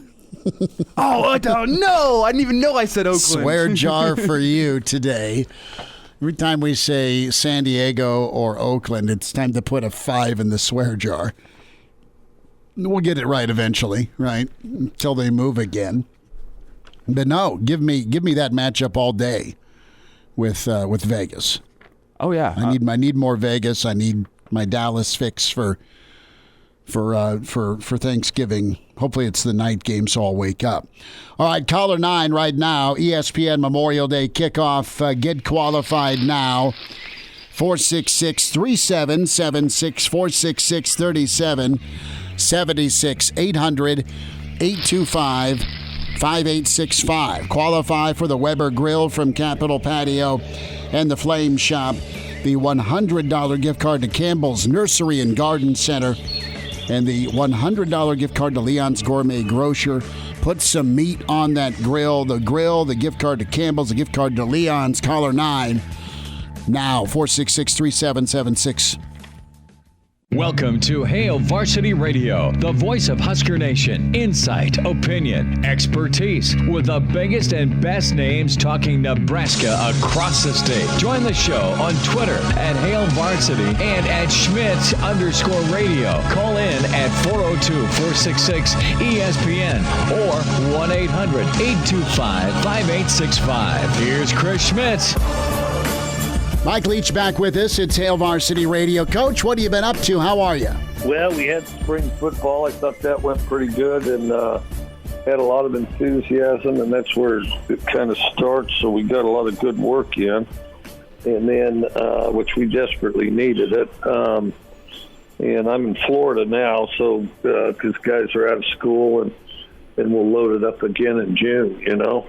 I don't know. I didn't even know I said Oakland. Swear jar for you today. Every time we say San Diego or Oakland, it's time to put a 5 in the swear jar. We'll get it right eventually, right? Until they move again. But no, give me that matchup all day with Vegas. Oh yeah, I need more Vegas. I need my Dallas fix for Thanksgiving. Hopefully it's the night game, so I'll wake up. All right, caller 9 right now. ESPN Memorial Day kickoff. Get qualified now. 466-3776, 466-3776, 800-825-5865. Qualify for the Weber Grill from Capitol Patio and the Flame Shop. The $100 gift card to Campbell's Nursery and Garden Center. And the $100 gift card to Leon's Gourmet Grocer. Put some meat on that grill. The gift card to Campbell's, the gift card to Leon's. Caller 9 now, 466-3776. Welcome to Hail Varsity Radio, the voice of Husker Nation. Insight, opinion, expertise, with the biggest and best names talking Nebraska across the state. Join the show on Twitter at Hail Varsity and at Schmidt_radio. Call in at 402-466-ESPN or 1-800-825-5865. Here's Chris Schmidt. Mike Leach back with us. It's Hail Varsity Radio. Coach, what have you been up to? How are you? Well, we had spring football. I thought that went pretty good and had a lot of enthusiasm, and that's where it kind of starts. So we got a lot of good work in, and then which we desperately needed it. And I'm in Florida now, so because guys are out of school, and we'll load it up again in June, you know.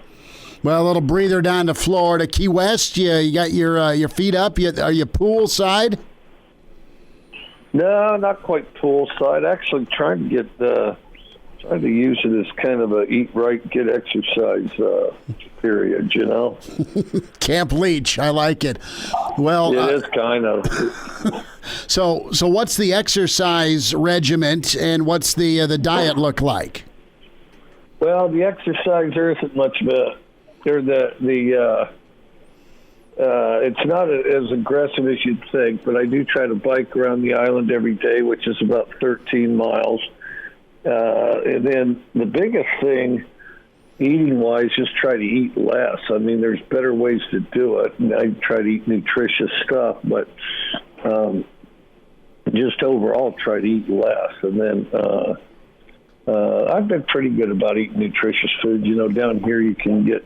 Well, a little breather down to Florida. Key West, you got your feet up? Are you poolside? No, not quite poolside. Actually, trying to use it as kind of a eat right, get exercise period, you know? Camp Leach, I like it. Well, it is kind of. So what's the exercise regiment, and what's the diet look like? Well, the exercise, there isn't much of a... it's not as aggressive as you'd think, but I do try to bike around the island every day, which is about 13 miles. And then the biggest thing, eating-wise, just try to eat less. I mean, there's better ways to do it. And I try to eat nutritious stuff, but just overall try to eat less. And then I've been pretty good about eating nutritious food. You know, down here you can get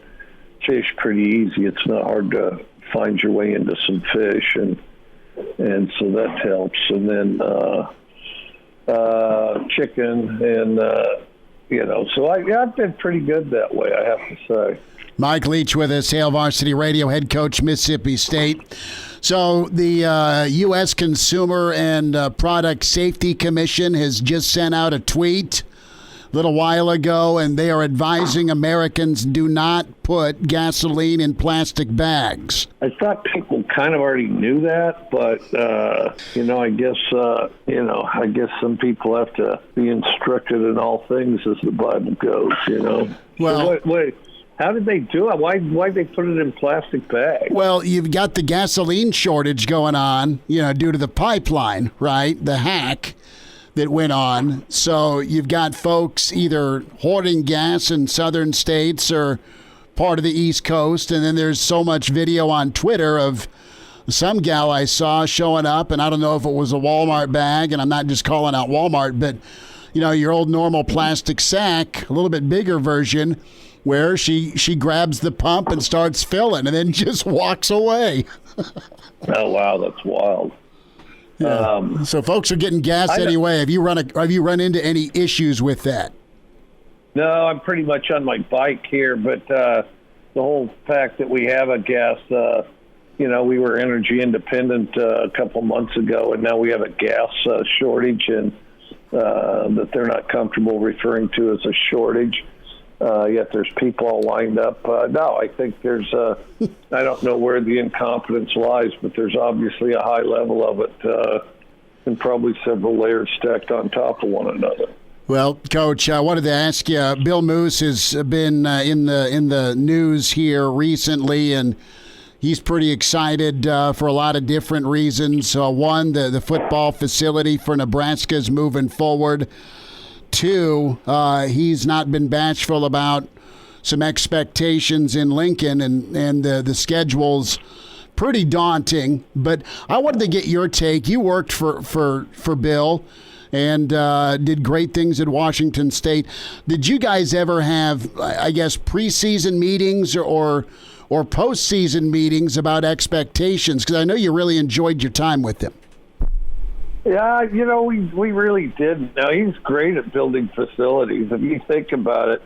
fish pretty easy. It's not hard to find your way into some fish, and so that helps. And then chicken and So I've been pretty good that way, I have to say. Mike Leach with us, Hail Varsity Radio, head coach, Mississippi State. So the U.S. Consumer and Product Safety Commission has just sent out a tweet a little while ago, and they are advising Americans do not put gasoline in plastic bags. I thought people kind of already knew that, but I guess some people have to be instructed in all things as the Bible goes. Well, so wait. How did they do it? Why'd they put it in plastic bags? Well, you've got the gasoline shortage going on, due to the pipeline, right? The hack that went on. So you've got folks either hoarding gas in southern states or part of the East Coast. And then there's so much video on Twitter of some gal I saw showing up, and I don't know if it was a Walmart bag, and I'm not just calling out Walmart, but, your old normal plastic sack, a little bit bigger version, where she grabs the pump and starts filling and then just walks away. Oh, wow, that's wild. Yeah. So folks are getting gas anyway. Have you run into any issues with that? No, I'm pretty much on my bike here, but the whole fact that we have a gas, we were energy independent a couple months ago, and now we have a gas shortage, and that they're not comfortable referring to as a shortage. Yet there's people all lined up. No, I think there's I don't know where the incompetence lies, but there's obviously a high level of it and probably several layers stacked on top of one another. Well, Coach, I wanted to ask you, Bill Moos has been in the news here recently, and he's pretty excited for a lot of different reasons. One, the football facility for Nebraska is moving forward. Two, he's not been bashful about some expectations in Lincoln, and the schedule's pretty daunting. But I wanted to get your take. You worked for Bill and did great things at Washington State. Did you guys ever have, I guess, preseason meetings or postseason meetings about expectations? Because I know you really enjoyed your time with him. Yeah, we really did. Now, he's great at building facilities. If you think about it,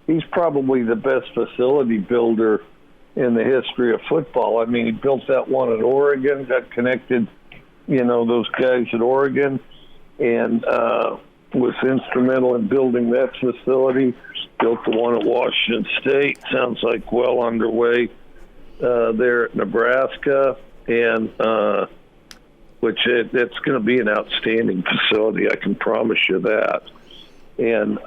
he's probably the best facility builder in the history of football. I mean, he built that one at Oregon, got connected, those guys at Oregon, and was instrumental in building that facility. Built the one at Washington State. Sounds like well underway there at Nebraska, and which it's going to be an outstanding facility. I can promise you that. And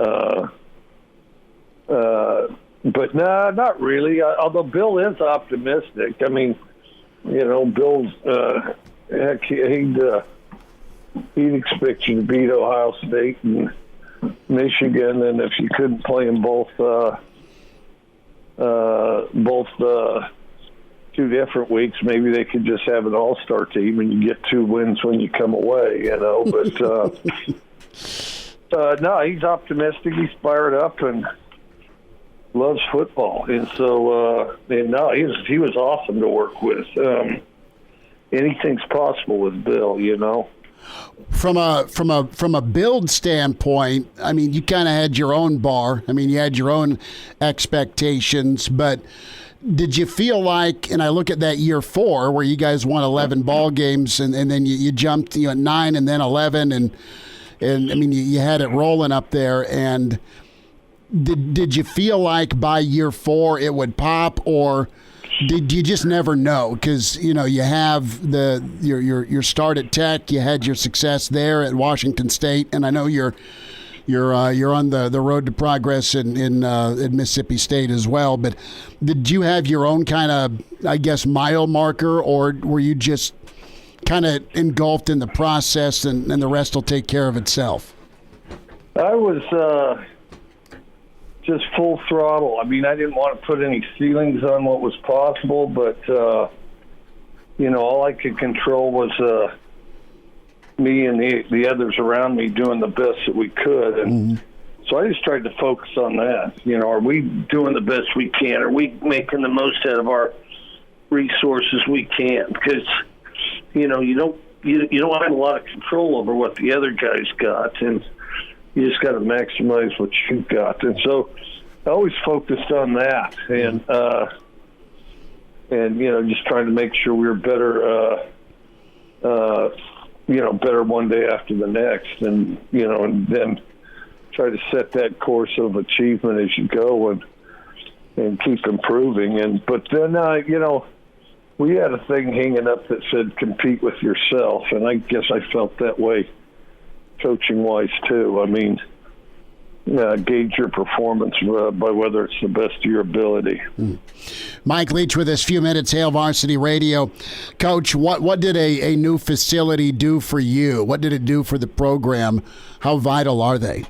but no, not really. Although Bill is optimistic. I mean, Bill's heck, he'd expect you to beat Ohio State and Michigan, and if you couldn't play them both 2 different weeks, maybe they could just have an all-star team and you get 2 wins when you come away, But no, he's optimistic. He's fired up and loves football, and so he was awesome to work with. Anything's possible with Bill, From a build standpoint, I mean, you kind of had your own bar. I mean, you had your own expectations, but did you feel like, and I look at that year 4 where you guys won 11 ball games, and then you jumped at 9 and then 11, and I mean, you had it rolling up there. And did you feel like by year 4 it would pop, or did you just never know? Because you have your start at Tech, you had your success there at Washington State, and I know you're on the road to progress in Mississippi State as well. But did you have your own kind of, I guess, mile marker, or were you just kind of engulfed in the process and the rest will take care of itself? I was just full throttle. I mean, I didn't want to put any ceilings on what was possible, but all I could control was me and the others around me doing the best that we could. And so I just tried to focus on that. Are we doing the best we can? Are we making the most out of our resources we can? Because, you don't have a lot of control over what the other guys got. And, You just got to maximize what you've got. And so I always focused on that, and just trying to make sure we were better, better one day after the next, and then try to set that course of achievement as you go and keep improving. But then, we had a thing hanging up that said compete with yourself, and I guess I felt that way coaching-wise too. I mean, gauge your performance by whether it's the best of your ability. Mike Leach with us, few minutes, Hail Varsity Radio. Coach, what did a new facility do for you? What did it do for the program? How vital are they?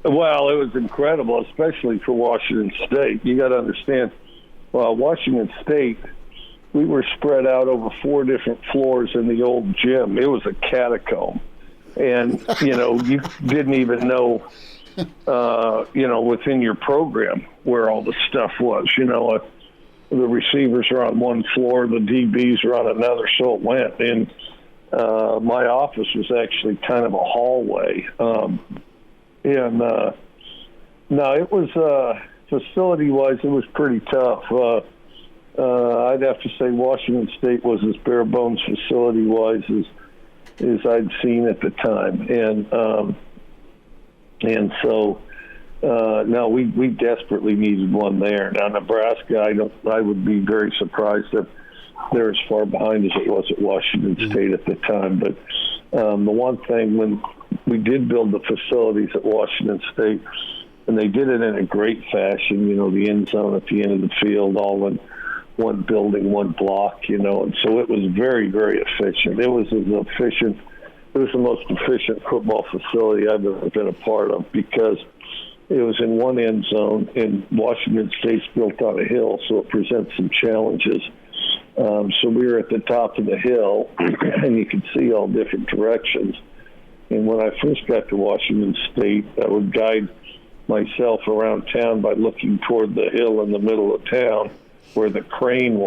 Well, it was incredible, especially for Washington State. You got to understand, Washington State, we were spread out over 4 different floors in the old gym. It was a catacomb. And, you didn't even know, within your program where all the stuff was. The receivers are on one floor, the DBs are on another, so it went. And my office was actually kind of a hallway. No, it was facility-wise, it was pretty tough. I'd have to say Washington State was as bare bones facility-wise as I'd seen at the time, and so no, we desperately needed one there. Now Nebraska, I would be very surprised if they're as far behind as it was at Washington State at the time. But the one thing, when we did build the facilities at Washington State, and they did it in a great fashion, the end zone at the end of the field, all in one building, one block, and so it was very, very efficient. It was the most efficient football facility I've ever been a part of, because it was in one end zone, and Washington State's built on a hill, so it presents some challenges. So we were at the top of the hill, and you could see all different directions. And when I first got to Washington State, I would guide myself around town by looking toward the hill in the middle of town where the crane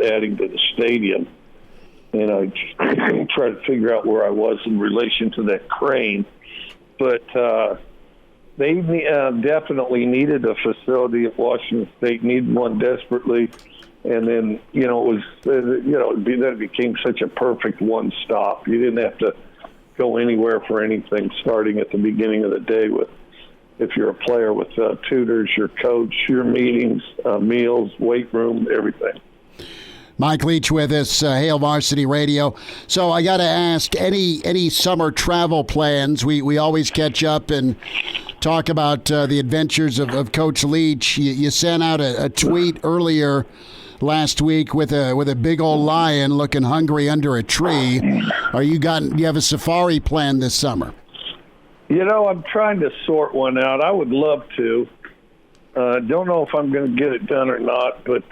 adding to the stadium. And I tried to figure out where I was in relation to that crane. But they definitely needed a facility at Washington State, needed one desperately. And then, it became such a perfect one-stop. You didn't have to go anywhere for anything, starting at the beginning of the day if you're a player, with tutors, your coach, your meetings, meals, weight room, everything. Mike Leach with us, Hail Varsity Radio. So I got to ask, any summer travel plans? We always catch up and talk about the adventures of Coach Leach. You sent out a tweet earlier last week with a big old lion looking hungry under a tree. Do you have a safari plan this summer? I'm trying to sort one out. I would love to. Don't know if I'm going to get it done or not, but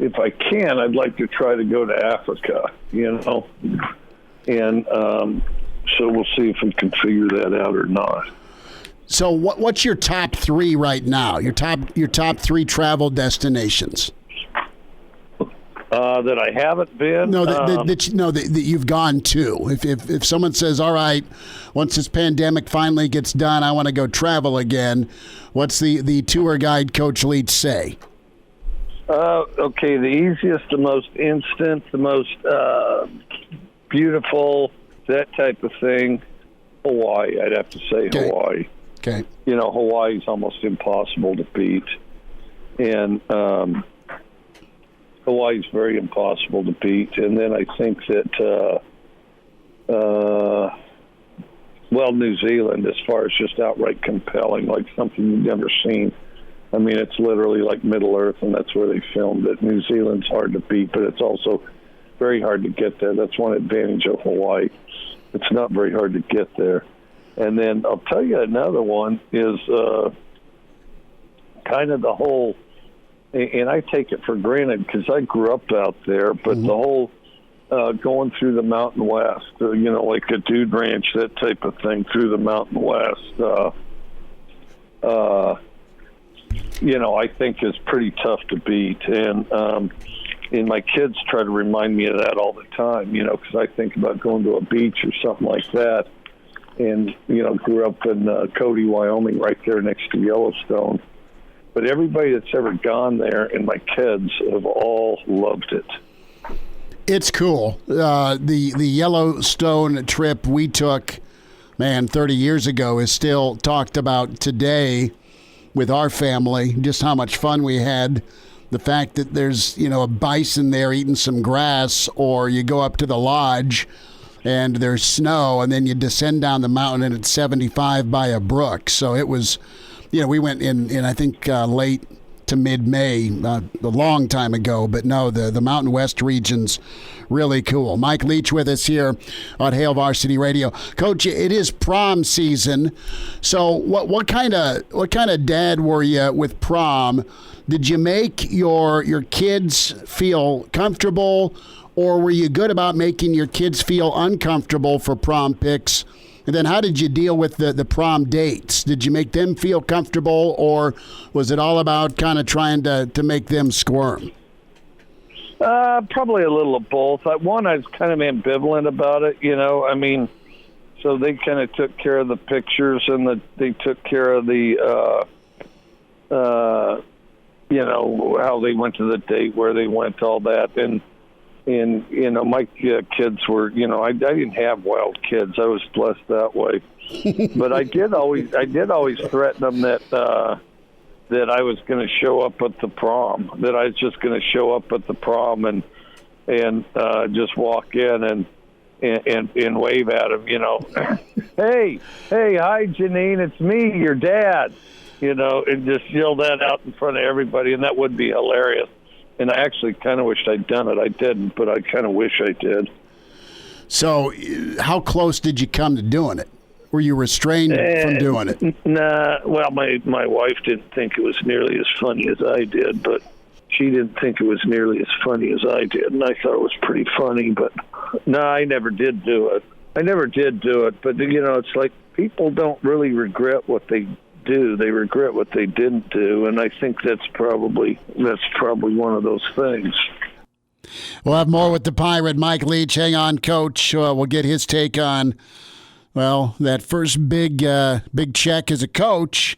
if I can, I'd like to try to go to Africa, and so we'll see if we can figure that out or not. So what's your top 3 right now? Your top 3 travel destinations? That I haven't been? No, that you've gone to. If someone says, all right, once this pandemic finally gets done, I want to go travel again, what's the tour guide Coach Leach say? Okay, the easiest, the most instant, the most beautiful, that type of thing, Hawaii. I'd have to say Hawaii. Okay. Hawaii is almost impossible to beat. And Hawaii is very impossible to beat. And then I think that, New Zealand, as far as just outright compelling, like something you've never seen. I mean, it's literally like Middle Earth, and that's where they filmed it. New Zealand's hard to beat, but it's also very hard to get there. That's one advantage of Hawaii. It's not very hard to get there. And then I'll tell you another one is kind of the whole, and I take it for granted because I grew up out there, but the whole going through the Mountain West, like a Dude Ranch, that type of thing through the Mountain West, I think is pretty tough to beat. And my kids try to remind me of that all the time, because I think about going to a beach or something like that. and grew up in Cody, Wyoming, right there next to Yellowstone. But everybody that's ever gone there, and my kids, have all loved it. It's cool. The Yellowstone trip we took, 30 years ago, is still talked about today with our family. Just how much fun we had. The fact that there's a bison there eating some grass, or you go up to the lodge and there's snow, and then you descend down the mountain and it's 75 by a brook. So it was, we went in I think late to mid-May, a long time ago. But no, the Mountain West region's really cool. Mike Leach with us here on Hail Varsity Radio. Coach, it is prom season. So what kind of dad were you with prom? Did you make your kids feel comfortable, or were you good about making your kids feel uncomfortable for prom pics? And then how did you deal with the prom dates? Did you make them feel comfortable, or was it all about kind of trying to make them squirm? Probably a little of both. I was kind of ambivalent about it, so they kind of took care of the pictures, and they took care of the, how they went to the date, where they went, all that. And my kids were, I didn't have wild kids. I was blessed that way. But I did always threaten them that I was going to show up at the prom, that I was just going to show up at the prom and just walk in and wave at them, hey, hi, Janine, it's me, your dad, and just yell that out in front of everybody, and that would be hilarious. And I actually kind of wished I'd done it. I didn't, but I kind of wish I did. So how close did you come to doing it? Were you restrained from doing it? Nah. Well, my wife didn't think it was nearly as funny as I did, but she didn't think it was nearly as funny as I did, and I thought it was pretty funny. But no, I never did do it. But it's like people don't really regret what they do. They regret what they didn't do, and I think that's probably one of those things. We'll have more with the Pirate, Mike Leach. Hang on, Coach. We'll get his take on, that first big check as a coach,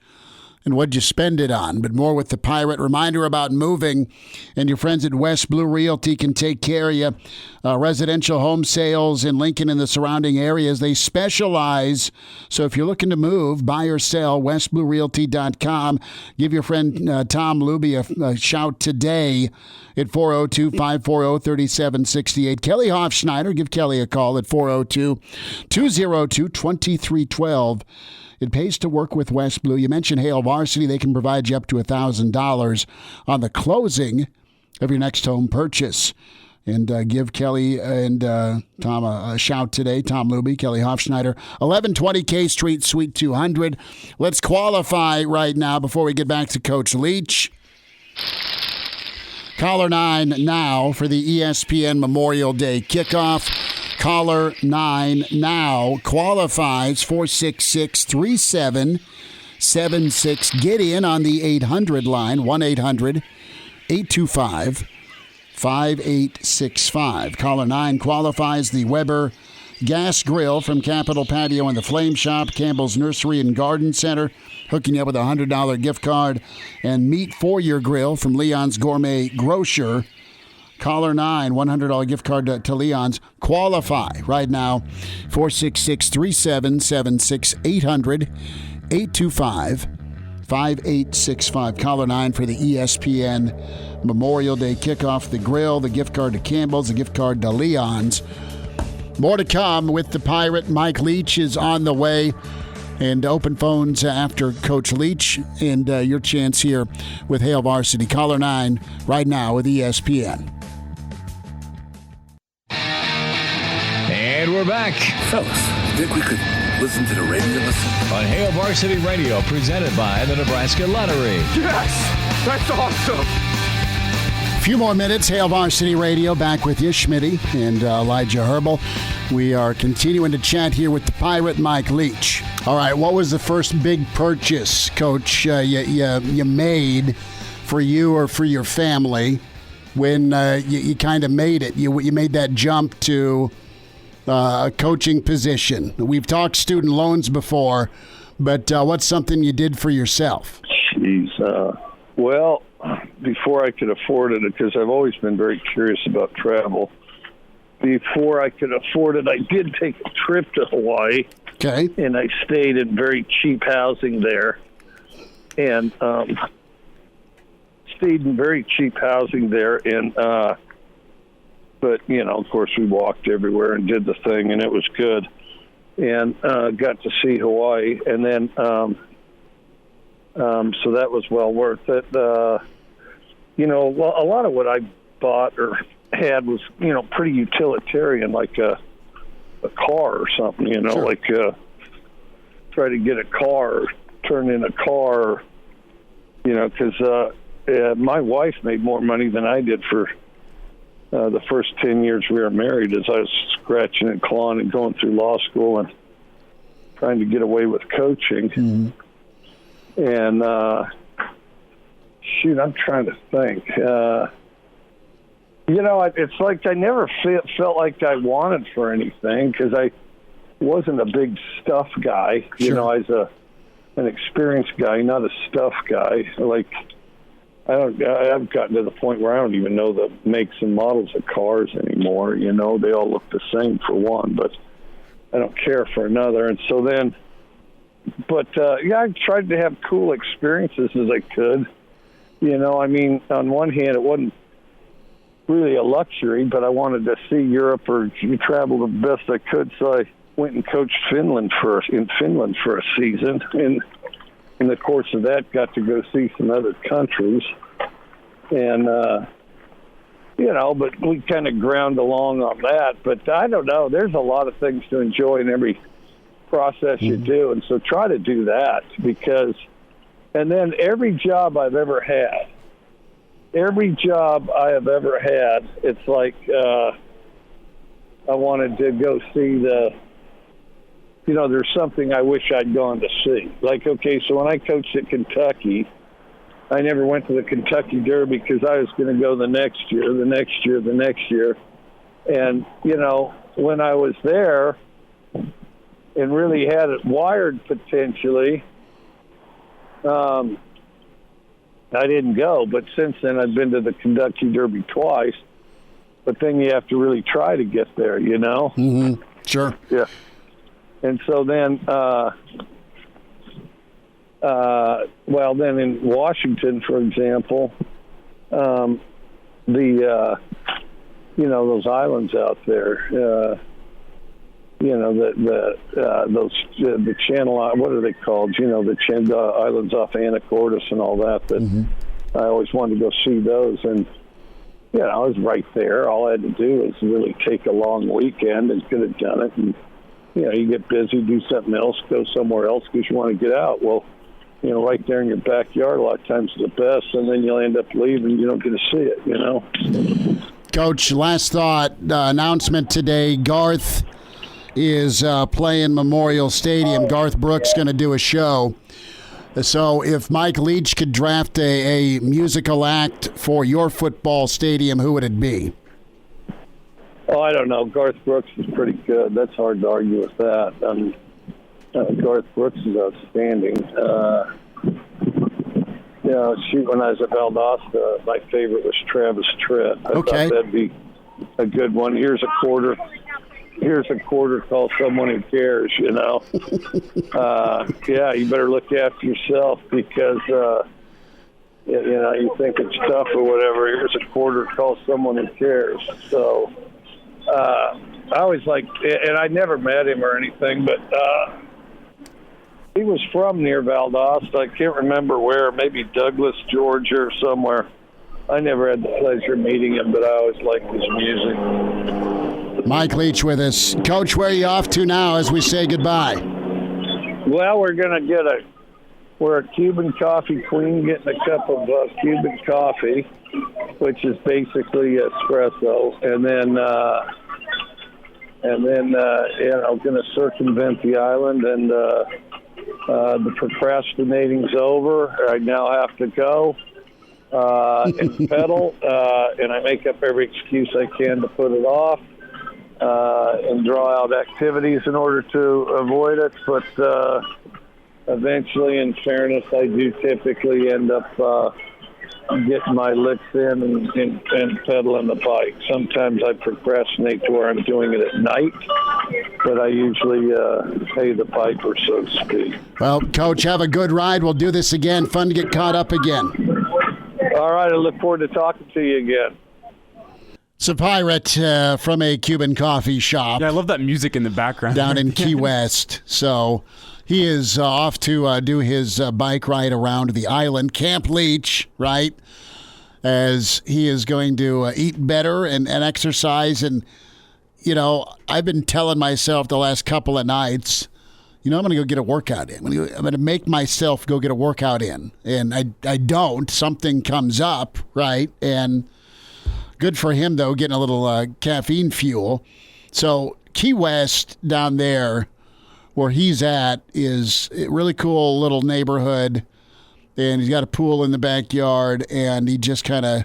and what'd you spend it on. But more with the Pirate. Reminder about moving, and your friends at West Blue Realty can take care of you. Residential home sales in Lincoln and the surrounding areas. They specialize. So if you're looking to move, buy or sell, westbluerealty.com. Give your friend Tom Luby a shout today at 402-540-3768. Kelly Hofschneider, give Kelly a call at 402-202-2312. It pays to work with West Blue. You mentioned Hail Varsity. They can provide you up to $1,000 on the closing of your next home purchase. And give Kelly and Tom a shout today. Tom Luby, Kelly Hofschneider, 1120 K Street, Suite 200. Let's qualify right now before we get back to Coach Leach. Caller 9 now for the ESPN Memorial Day kickoff. Caller 9 now qualifies 466-3776. Get in on the 800 line, 1-800-825-5865. Caller 9 qualifies the Weber Gas Grill from Capitol Patio and the Flame Shop, Campbell's Nursery and Garden Center, hooking you up with a $100 gift card, and Meat for Your Grill from Leon's Gourmet Grocer. Caller 9, $100 gift card to Leon's. Qualify right now, 466-3776, 800-825-5865. Caller 9 for the ESPN Memorial Day kickoff. The grill, the gift card to Campbell's, the gift card to Leon's. More to come with the Pirate. Mike Leach is on the way. And open phones after Coach Leach and your chance here with Hail Varsity. Caller 9 right now with ESPN. And we're back Fellas, think we could listen to the radio on Hail Varsity Radio, presented by the Nebraska Lottery. Yes! That's awesome! A few more minutes, Hail Varsity Radio, back with you, Schmidt and Elijah Herbel. We are continuing to chat here with the Pirate, Mike Leach. All right, what was the first big purchase, Coach, you made for you or for your family when you kind of made it? You made that jump to coaching position? We've talked student loans before, but what's something you did for yourself? Jeez. Well, before I could afford it, because I've always been very curious about travel, before I could afford it, I did take a trip to Hawaii. Okay. And I stayed in very cheap housing there. And stayed in very cheap housing there. And, but, you know, of course, we walked everywhere and did the thing, and it was good. And got to see Hawaii. And then, so that was well worth it. You know, a lot of what I bought or had was, you know, pretty utilitarian, like a car or something, you know, sure. Like try to get a car, turn in a car, you know, because my wife made more money than I did for the first 10 years we were married, as I was scratching and clawing and going through law school and trying to get away with coaching. Mm-hmm. And shoot, I'm trying to think. You know, it's like I never felt like I wanted for anything, because I wasn't a big stuff guy. Sure. You know, I was an experienced guy, not a stuff guy. Like, I've gotten to the point where I don't even know the makes and models of cars anymore. You know, they all look the same for one, but I don't care for another. And so then, but yeah, I tried to have cool experiences as I could. You know, I mean, on one hand, it wasn't really a luxury, but I wanted to see Europe or travel the best I could, so I went and coached in Finland for a season, and in the course of that, got to go see some other countries, and you know, but we kind of ground along on that. But I don't know, there's a lot of things to enjoy in every process you do, and so try to do that, because, and then every job I have ever had, it's like I wanted to go see you know, there's something I wish I'd gone to see. Like, okay, so when I coached at Kentucky, I never went to the Kentucky Derby because I was going to go the next year. And, you know, when I was there and really had it wired potentially, I didn't go, but since then I've been to the Kentucky Derby twice. But then you have to really try to get there, you know? Mm-hmm. Sure. Yeah. And so then, well, then in Washington, for example, you know, those islands out there, you know, the Channel, what are they called? You know, the islands off Anacortes and all that. But mm-hmm. I always wanted to go see those, and you know, I was right there. All I had to do was really take a long weekend and could have done it. And you know, you get busy, do something else, go somewhere else because you want to get out. Well, you know, right there in your backyard, a lot of times is the best, and then you'll end up leaving. You don't get to see it, you know. Coach, last thought, announcement today, Garth is playing Memorial Stadium. Garth Brooks going to do a show. So if Mike Leach could draft a musical act for your football stadium, who would it be? Oh, I don't know. Garth Brooks is pretty good. That's hard to argue with that. Garth Brooks is outstanding. You know, shoot, when I was at Valdosta, my favorite was Travis Tritt. I thought that'd be a good one. Here's a quarter call someone who cares, you know. Yeah, you better look after yourself because, you know, you think it's tough or whatever. Here's a quarter call someone who cares. So I always liked, and I never met him or anything, but he was from near Valdosta. I can't remember where, maybe Douglas, Georgia or somewhere. I never had the pleasure of meeting him, but I always liked his music. Mike Leach with us. Coach, where are you off to now as we say goodbye? Well, we're going to we're a Cuban coffee queen, getting a cup of Cuban coffee, which is basically espresso. And then you know, going to circumvent the island, and the procrastinating's over. I now have to go and pedal, and I make up every excuse I can to put it off. and draw out activities in order to avoid it. But eventually, in fairness, I do typically end up getting my licks in and pedaling the bike. Sometimes I procrastinate to where I'm doing it at night, but I usually pay the piper, so to speak. Well, Coach, have a good ride. We'll do this again. Fun to get caught up again. All right, I look forward to talking to you again. It's a pirate from a Cuban coffee shop. Yeah, I love that music in the background. Down in Key West. So he is off to do his bike ride around the island. Camp Leach, right? As he is going to eat better and exercise. And, you know, I've been telling myself the last couple of nights, you know, I'm going to go get a workout in. I'm going to make myself go get a workout in. And I don't. Something comes up, right? And good for him, though, getting a little caffeine fuel. So Key West down there where he's at is a really cool little neighborhood. And he's got a pool in the backyard, and he just kind of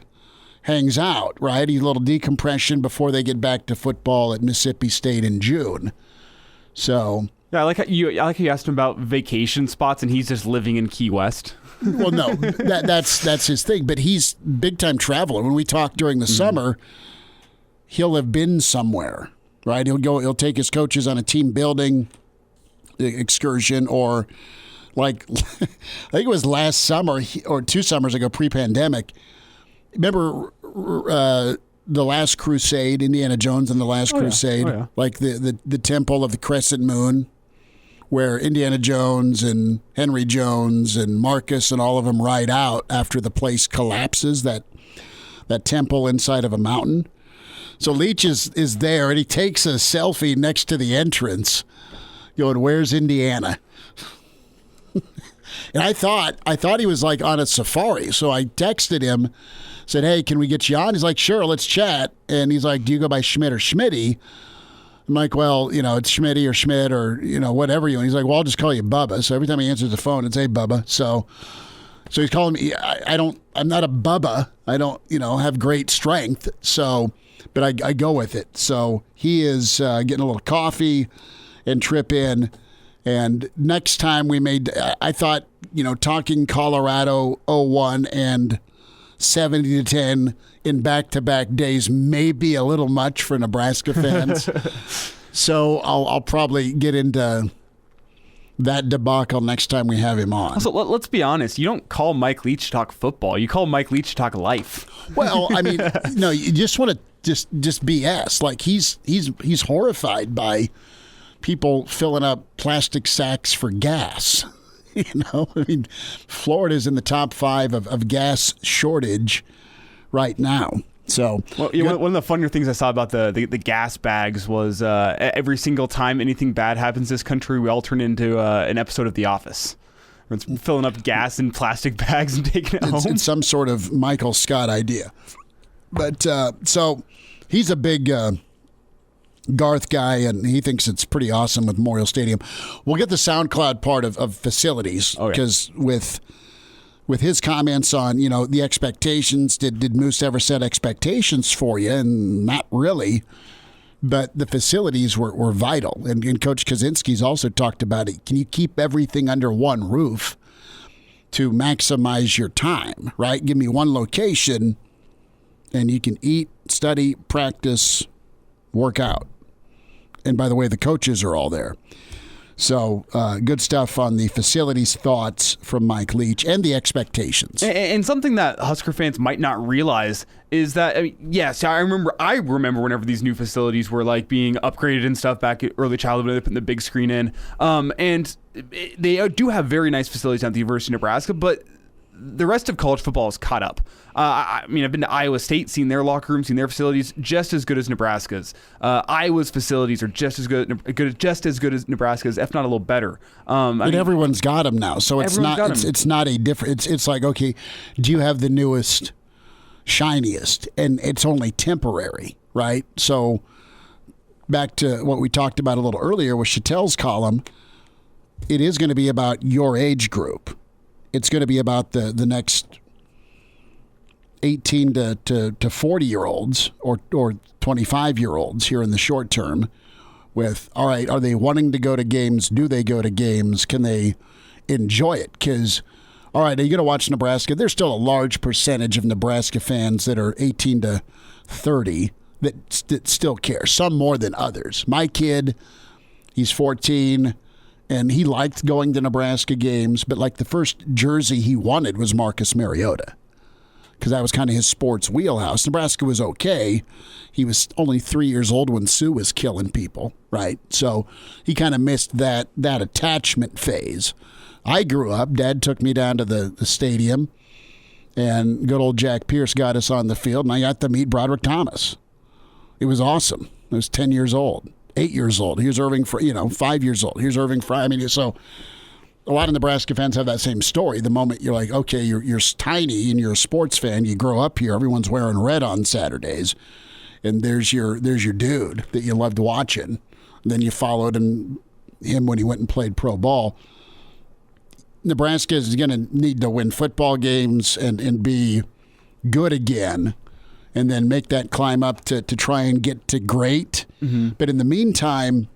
hangs out, right? He's a little decompression before they get back to football at Mississippi State in June. So yeah, I like how you asked him about vacation spots, and he's just living in Key West. Well, no, that's his thing. But he's big time traveler. When we talk during the summer, he'll have been somewhere, right? He'll take his coaches on a team building excursion, or like I think it was last summer or 2 summers ago, pre-pandemic. Remember the Last Crusade, Indiana Jones and the Last Crusade, yeah. Like the Temple of the Crescent Moon, where Indiana Jones and Henry Jones and Marcus and all of them ride out after the place collapses, that temple inside of a mountain. So Leach is there, and he takes a selfie next to the entrance going, "Where's Indiana?" And I thought he was like on a safari. So I texted him, said, "Hey, can we get you on?" He's like, "Sure, let's chat." And he's like, "Do you go by Schmidt or Schmitty?" I'm like, "Well, you know, it's Schmitty or Schmidt or, you know, whatever you want." He's like, "Well, I'll just call you Bubba." So every time he answers the phone, it's, "Hey, Bubba." So he's calling me. I'm not a Bubba. I don't, you know, have great strength. So, but I go with it. So he is getting a little coffee and trip in. And next time I thought, you know, talking Colorado 0-1 and 70-10 in back-to-back days may be a little much for Nebraska fans. So I'll probably get into that debacle next time we have him on. Also, let's be honest. You don't call Mike Leach to talk football. You call Mike Leach to talk life. Well, I mean, no, you just want to just BS. Like he's horrified by people filling up plastic sacks for gas. You know, I mean, Florida's in the top 5 of gas shortage right now. So, well, one of the funnier things I saw about the gas bags was every single time anything bad happens in this country, we all turn into an episode of The Office. Where it's filling up gas in plastic bags and taking it home. It's some sort of Michael Scott idea. But so he's a big Garth guy, and he thinks it's pretty awesome with Memorial Stadium. We'll get the SoundCloud part of facilities, because with his comments on, you know, the expectations, did Moose ever set expectations for you? And not really, but the facilities were vital. And Coach Kaczynski's also talked about it. Can you keep everything under one roof to maximize your time, right? Give me one location, and you can eat, study, practice, work out. And by the way, the coaches are all there. So good stuff on the facilities thoughts from Mike Leach and the expectations. And something that Husker fans might not realize is that, I mean, yes, I remember whenever these new facilities were like being upgraded and stuff back at early childhood when they put the big screen in. And they do have very nice facilities at the University of Nebraska, but the rest of college football is caught up. I mean, I've been to Iowa State, seen their locker room, seen their facilities, just as good as Nebraska's. Iowa's facilities are just as good as Nebraska's, if not a little better. But everyone's got them now, so it's not a different. It's like, okay, do you have the newest, shiniest, and it's only temporary, right? So back to what we talked about a little earlier with Chattel's column, it is going to be about your age group. It's going to be about the next 18 to 40-year-olds or 25-year-olds here in the short term with, all right, are they wanting to go to games? Do they go to games? Can they enjoy it? Because, all right, are you going to watch Nebraska? There's still a large percentage of Nebraska fans that are 18 to 30 that still care, some more than others. My kid, he's 14, and he liked going to Nebraska games, but like the first jersey he wanted was Marcus Mariota because that was kind of his sports wheelhouse. Nebraska was okay. He was only 3 years old when Sue was killing people, right? So he kind of missed that attachment phase. I grew up. Dad took me down to the stadium, and good old Jack Pierce got us on the field, and I got to meet Broderick Thomas. It was awesome. I was 10 years old, 8 years old. Here's Irving, 5 years old. Here's Irving Fry. I mean, so a lot of Nebraska fans have that same story. The moment you're like, okay, you're tiny and you're a sports fan, you grow up here, everyone's wearing red on Saturdays, and there's your dude that you loved watching. And then you followed him when he went and played pro ball. Nebraska is going to need to win football games and be good again, and then make that climb up to try and get to great. Mm-hmm. But in the meantime,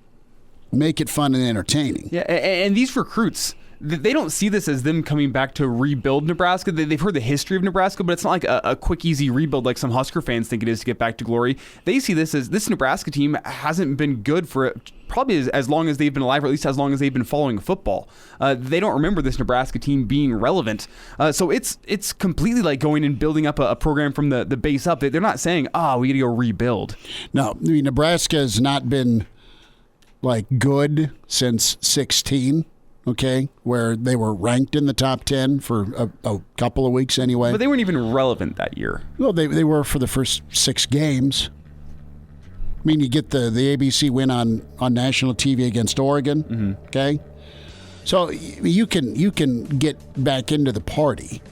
make it fun and entertaining. Yeah, and these recruits, they don't see this as them coming back to rebuild Nebraska. They've heard the history of Nebraska, but it's not like a quick, easy rebuild like some Husker fans think it is to get back to glory. They see this as this Nebraska team hasn't been good for probably as long as they've been alive, or at least as long as they've been following football. They don't remember this Nebraska team being relevant. So it's completely like going and building up a program from the base up. They're not saying, we got to go rebuild. No, I mean, Nebraska has not been like good since 16. Okay, where they were ranked in the top 10 for a couple of weeks anyway. But they weren't even relevant that year. Well, they were for the first 6 games. I mean, you get the ABC win on national TV against Oregon. Mm-hmm. Okay, so you can get back into the party,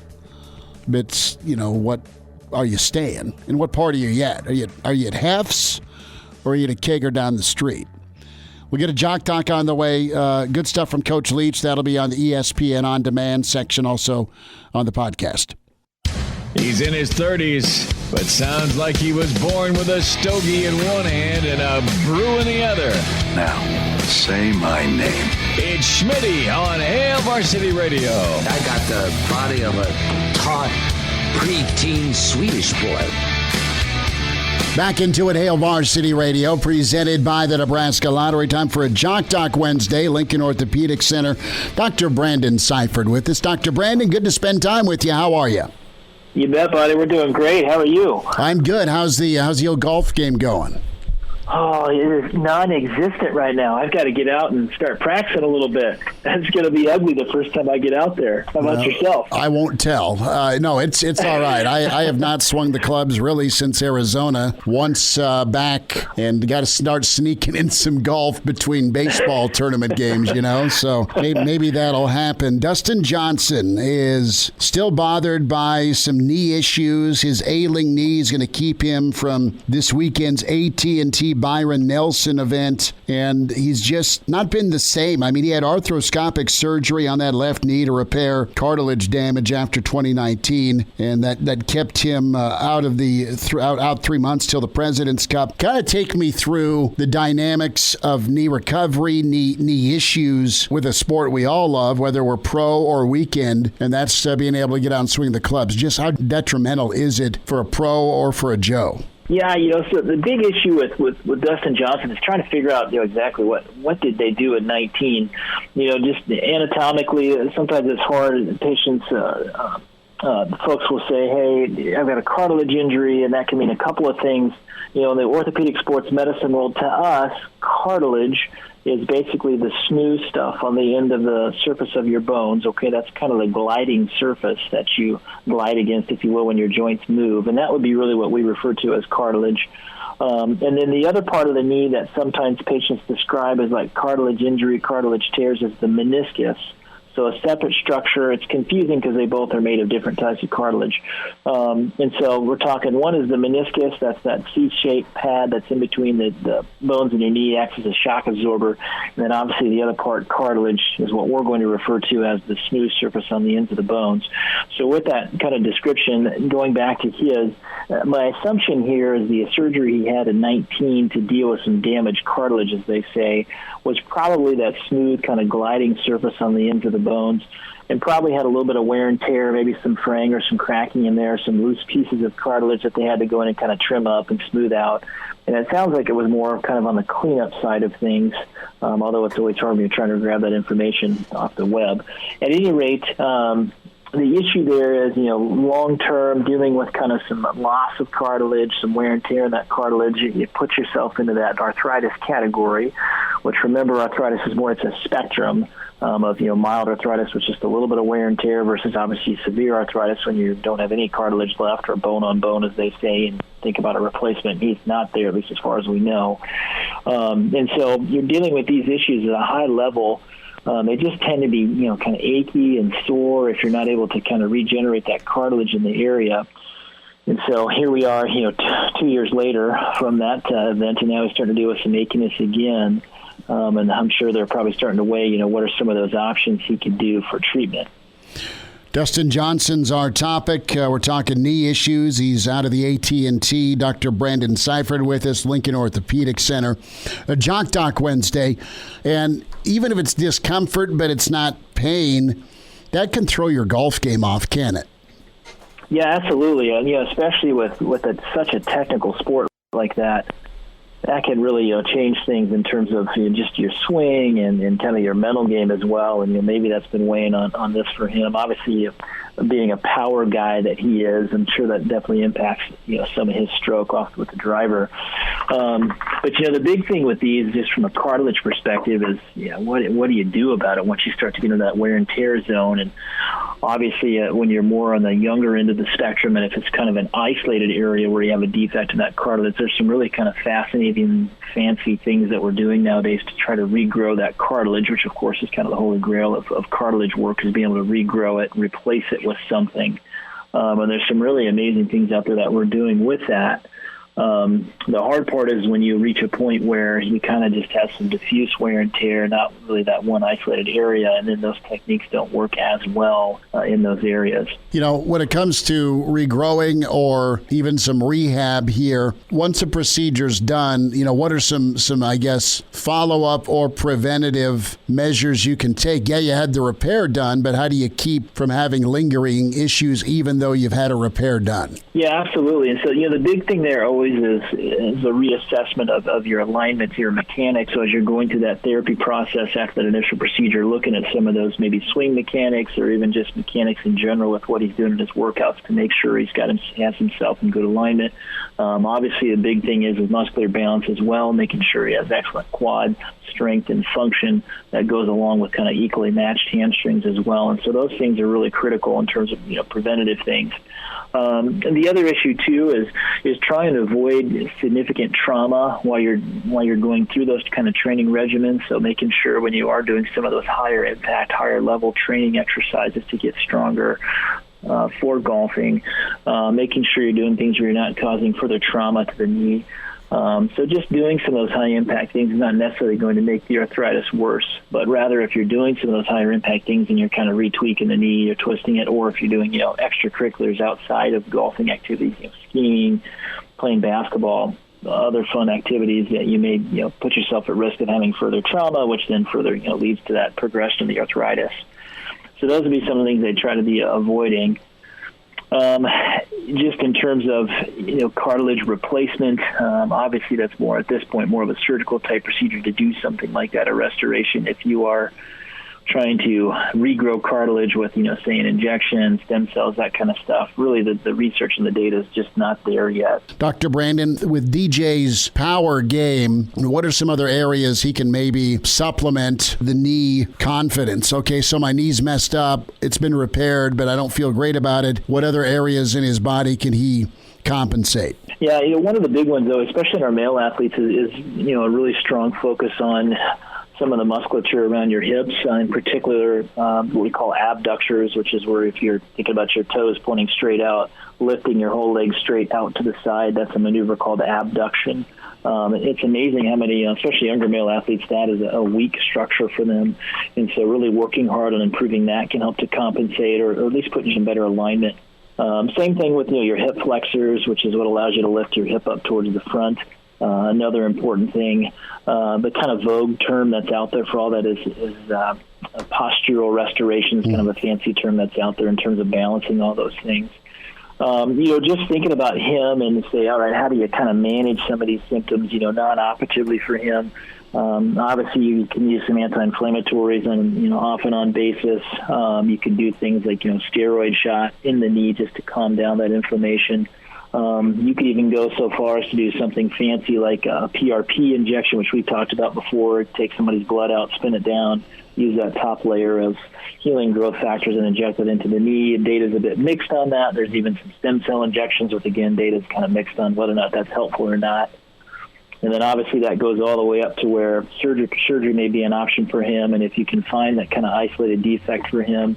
but what are you staying? And what party are you at? Are you at Hef's, or are you at a kegger down the street? We'll get a Jock Talk on the way. Good stuff from Coach Leach. That'll be on the ESPN On Demand section, also on the podcast. He's in his 30s, but sounds like he was born with a stogie in one hand and a brew in the other. Now, say my name. It's Schmitty on Hail Varsity Radio. I got the body of a taut, preteen Swedish boy. Back into it, Hail Varsity Radio, presented by the Nebraska Lottery. Time for a Jock Talk Wednesday, Lincoln Orthopedic Center. Dr. Brandon Seifert with us. Dr. Brandon, good to spend time with you. How are you? You bet, buddy. We're doing great. How are you? I'm good. How's the old golf game going? Oh, it is non-existent right now. I've got to get out and start practicing a little bit. That's going to be ugly the first time I get out there. How about yourself? I won't tell. No, it's all right. I have not swung the clubs really since Arizona. Once back, and got to start sneaking in some golf between baseball tournament games, So maybe that'll happen. Dustin Johnson is still bothered by some knee issues. His ailing knee is going to keep him from this weekend's AT&T Byron Nelson event, and he's just not been the same. I mean, he had arthroscopic surgery on that left knee to repair cartilage damage after 2019, and that kept him out 3 months till the President's Cup. Kind of take me through the dynamics of knee recovery, knee issues with a sport we all love, whether we're pro or weekend, and that's being able to get out and swing the clubs. Just how detrimental is it for a pro or for a Joe? Yeah, so the big issue with Dustin Johnson is trying to figure out, exactly what did they do at 19. Just anatomically, sometimes it's hard. Patients, folks will say, hey, I've got a cartilage injury, and that can mean a couple of things. In the orthopedic sports medicine world, to us, cartilage is basically the smooth stuff on the end of the surface of your bones. Okay, that's kind of the gliding surface that you glide against, if you will, when your joints move. And that would be really what we refer to as cartilage. And then the other part of the knee that sometimes patients describe as like cartilage injury, cartilage tears, is the meniscus. So a separate structure. It's confusing because they both are made of different types of cartilage. And so we're talking, one is the meniscus. That's that C-shaped pad that's in between the bones in your knee, acts as a shock absorber. And then obviously the other part, cartilage, is what we're going to refer to as the smooth surface on the ends of the bones. So with that kind of description, going back to his, my assumption here is the surgery he had in 19 to deal with some damaged cartilage, as they say, was probably that smooth kind of gliding surface on the ends of the bones, and probably had a little bit of wear and tear, maybe some fraying or some cracking in there, some loose pieces of cartilage that they had to go in and kind of trim up and smooth out. And it sounds like it was more kind of on the cleanup side of things, although it's always hard when you're trying to grab that information off the web. At any rate, the issue there is, long-term dealing with kind of some loss of cartilage, some wear and tear in that cartilage. You put yourself into that arthritis category, which, remember, arthritis is more, it's a spectrum of, mild arthritis with just a little bit of wear and tear versus obviously severe arthritis when you don't have any cartilage left, or bone on bone, as they say, and think about a replacement. He's not there, at least as far as we know. And so you're dealing with these issues at a high level. They just tend to be, kind of achy and sore if you're not able to kind of regenerate that cartilage in the area. And so here we are, 2 years later from that event, and now he's starting to deal with some achiness again. And I'm sure they're probably starting to weigh, what are some of those options he could do for treatment. Dustin Johnson's our topic. We're talking knee issues. He's out of the AT&T. Dr. Brandon Seifert with us, Lincoln Orthopedic Center. Jock Doc Wednesday. And even if it's discomfort, but it's not pain, that can throw your golf game off, can it? Yeah, absolutely. And, especially with such a technical sport like that can really change things in terms of just your swing and kind of your mental game as well. And maybe that's been weighing on this for him. Obviously, being a power guy that he is, I'm sure that definitely impacts some of his stroke off with the driver. But the big thing with these, just from a cartilage perspective, is what do you do about it once you start to get into that wear and tear zone? And obviously, when you're more on the younger end of the spectrum, and if it's kind of an isolated area where you have a defect in that cartilage, there's some really kind of fascinating, fancy things that we're doing nowadays to try to regrow that cartilage, which of course is kind of the holy grail of cartilage work, is being able to regrow it, replace it with something. And there's some really amazing things out there that we're doing with that. The hard part is when you reach a point where you kind of just have some diffuse wear and tear, not really that one isolated area, and then those techniques don't work as well in those areas. When it comes to regrowing or even some rehab here, once a procedure's done, what are some I guess, follow-up or preventative measures you can take? Yeah, you had the repair done, but how do you keep from having lingering issues even though you've had a repair done? Yeah, absolutely. And so, the big thing there always is a reassessment of your alignment, your mechanics. So as you're going through that therapy process after that initial procedure, looking at some of those maybe swing mechanics or even just mechanics in general with what he's doing in his workouts to make sure has himself in good alignment. Obviously, the big thing is muscular balance as well, making sure he has excellent quad strength and function that goes along with kind of equally matched hamstrings as well. And so those things are really critical in terms of preventative things. And the other issue too is trying to avoid significant trauma while you're going through those kind of training regimens. So making sure when you are doing some of those higher impact, higher level training exercises to get stronger for golfing, making sure you're doing things where you're not causing further trauma to the knee. So just doing some of those high-impact things is not necessarily going to make the arthritis worse, but rather if you're doing some of those higher-impact things and you're kind of retweaking the knee or twisting it, or if you're doing, extracurriculars outside of golfing activities, skiing, playing basketball, other fun activities that you may, put yourself at risk of having further trauma, which then further, leads to that progression of the arthritis. So those would be some of the things they try to be avoiding. Just in terms of, cartilage replacement, obviously that's more at this point, more of a surgical type procedure to do something like that, a restoration. If you are trying to regrow cartilage with, say an injection, stem cells, that kind of stuff, really the research and the data is just not there yet. Dr. Brandon, with DJ's power game, what are some other areas he can maybe supplement the knee confidence? Okay, so my knee's messed up, it's been repaired, but I don't feel great about it. What other areas in his body can he compensate? Yeah, one of the big ones, though, especially in our male athletes, is a really strong focus on some of the musculature around your hips, in particular what we call abductors, which is where if you're thinking about your toes pointing straight out, lifting your whole leg straight out to the side. That's a maneuver called abduction. It's amazing how many, especially younger male athletes, that is a weak structure for them. And so really working hard on improving that can help to compensate or at least put you in better alignment. Same thing with your hip flexors, which is what allows you to lift your hip up towards the front. Another important thing, the kind of vogue term that's out there for all that is postural restoration is kind of a fancy term that's out there in terms of balancing all those things. Just thinking about him and say, all right, how do you kind of manage some of these symptoms, non-operatively for him? Obviously, you can use some anti-inflammatories on, off and on basis. You can do things like, steroid shot in the knee just to calm down that inflammation. You could even go so far as to do something fancy like a PRP injection, which we talked about before. Take somebody's blood out, spin it down, use that top layer of healing growth factors and inject it into the knee. Data's a bit mixed on that. There's even some stem cell injections, which again, data's kind of mixed on whether or not that's helpful or not. And then obviously that goes all the way up to where surgery may be an option for him. And if you can find that kind of isolated defect for him,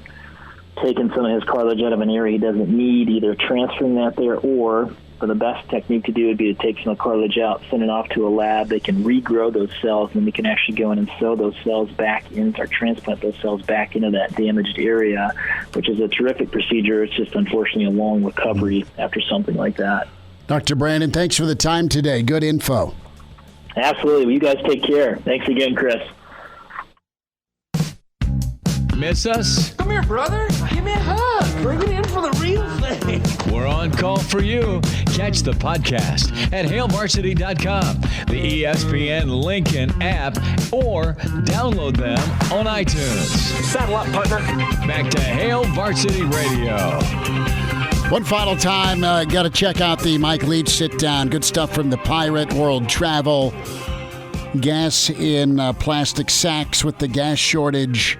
taking some of his cartilage out of an area he doesn't need, either transferring that there or the best technique to do would be to take some of the cartilage out, send it off to a lab. They can regrow those cells, and we can actually go in and sew those cells back in, or transplant those cells back into that damaged area, which is a terrific procedure. It's just unfortunately a long recovery after something like that. Dr. Brandon, thanks for the time today. Good info. Absolutely. Well, you guys take care. Thanks again, Chris. Miss us? Come here, brother. Give me a hug. Bring it in for the real thing. We're on call for you. Catch the podcast at HailVarsity.com, the ESPN Lincoln app, or download them on iTunes. Saddle up, partner. Back to Hail Varsity Radio. One final time, got to check out the Mike Leach sit-down. Good stuff from the Pirate World Travel. Gas in plastic sacks with the gas shortage.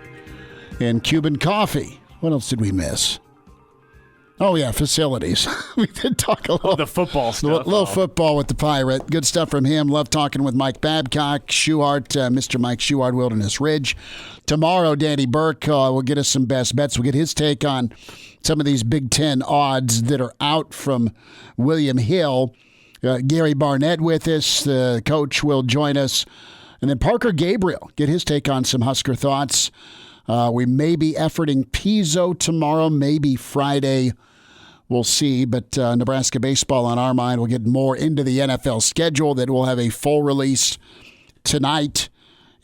And Cuban coffee. What else did we miss? Oh, yeah, facilities. We did talk a little. The football stuff. A little football with the Pirate. Good stuff from him. Love talking with Mike Babcock, Schuchart, Mr. Mike Schuchart, Wilderness Ridge. Tomorrow, Danny Burke will get us some best bets. We'll get his take on some of these Big Ten odds that are out from William Hill. Gary Barnett with us. The coach will join us. And then Parker Gabriel, get his take on some Husker thoughts. We may be efforting Pizzo tomorrow, maybe Friday. We'll see. But Nebraska baseball on our mind. We'll get more into the NFL schedule that will have a full release tonight.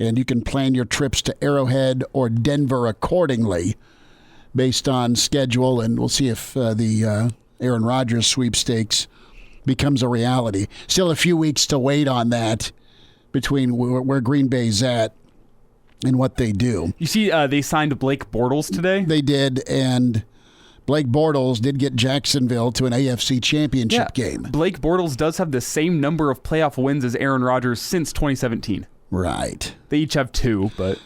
And you can plan your trips to Arrowhead or Denver accordingly based on schedule. And we'll see if the Aaron Rodgers sweepstakes becomes a reality. Still a few weeks to wait on that between where Green Bay's at and what they do. You see, they signed Blake Bortles today? They did, and Blake Bortles did get Jacksonville to an AFC championship game. Blake Bortles does have the same number of playoff wins as Aaron Rodgers since 2017. Right. They each have 2, but...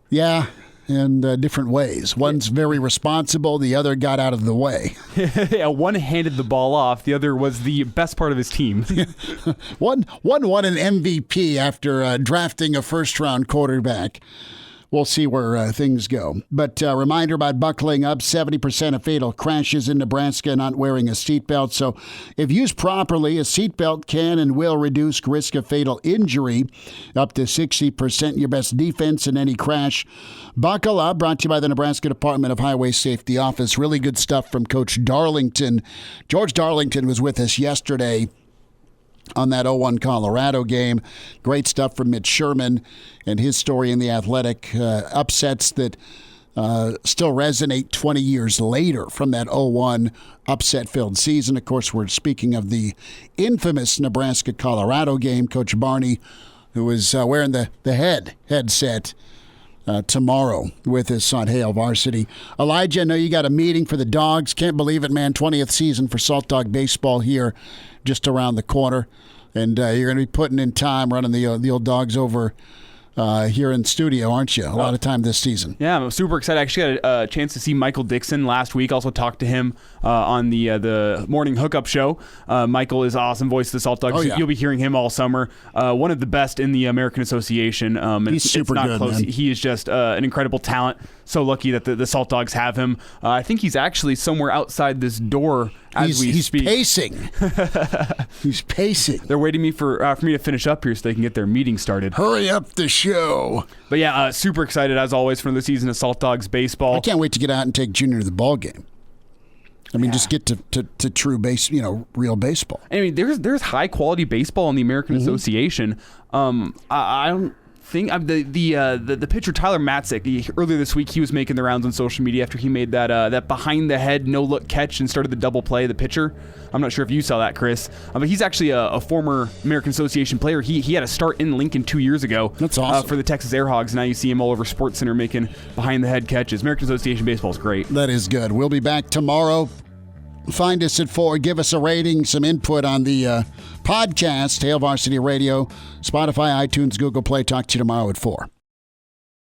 Yeah, in different ways. One's very responsible, the other got out of the way. Yeah, one handed the ball off, the other was the best part of his team. One won an MVP after drafting a first-round quarterback. We'll see where things go. But reminder about buckling up, 70% of fatal crashes in Nebraska not wearing a seatbelt. So if used properly, a seatbelt can and will reduce risk of fatal injury up to 60%. Your best defense in any crash. Buckle Up, brought to you by the Nebraska Department of Highway Safety Office. Really good stuff from Coach Darlington. George Darlington was with us yesterday on that 0-1 Colorado game. Great stuff from Mitch Sherman and his story in the Athletic. Upsets that still resonate 20 years later from that 0-1 upset-filled season. Of course, we're speaking of the infamous Nebraska-Colorado game. Coach Barney, who was wearing the headset tomorrow with us on Hail Varsity. Elijah, I know you got a meeting for the Dogs. Can't believe it, man. 20th season for Salt Dog Baseball here just around the corner. And you're going to be putting in time running the old Dogs over here in studio, aren't you? A lot of time this season. Yeah, I'm super excited. I actually got a chance to see Michael Dixon last week. Also talked to him on the morning hookup show. Michael is awesome, voice of the Salt Dogs. Oh, yeah. You'll be hearing him all summer. One of the best in the American Association. He's super not good, close. man. He is just an incredible talent. So lucky that the Salt Dogs have him. I think he's actually somewhere outside this door as we speak. He's pacing. He's pacing. They're waiting for me to finish up here so they can get their meeting started. Hurry up the show. But yeah, super excited as always for the season of Salt Dogs baseball. I can't wait to get out and take Junior to the ball game. I mean, just get to true real baseball. I mean, there's high quality baseball in the American Association. I don't think the pitcher Tyler Matzik. Earlier this week, he was making the rounds on social media after he made that behind the head no look catch and started the double play. The pitcher. I'm not sure if you saw that, Chris, but he's actually a former American Association player. He had a start in Lincoln 2 years ago. That's awesome. For the Texas Airhogs. Now you see him all over SportsCenter making behind the head catches. American Association baseball is great. That is good. We'll be back tomorrow. Find us at 4. Give us a rating, some input on the podcast. Hail Varsity Radio, Spotify, iTunes, Google Play. Talk to you tomorrow at 4.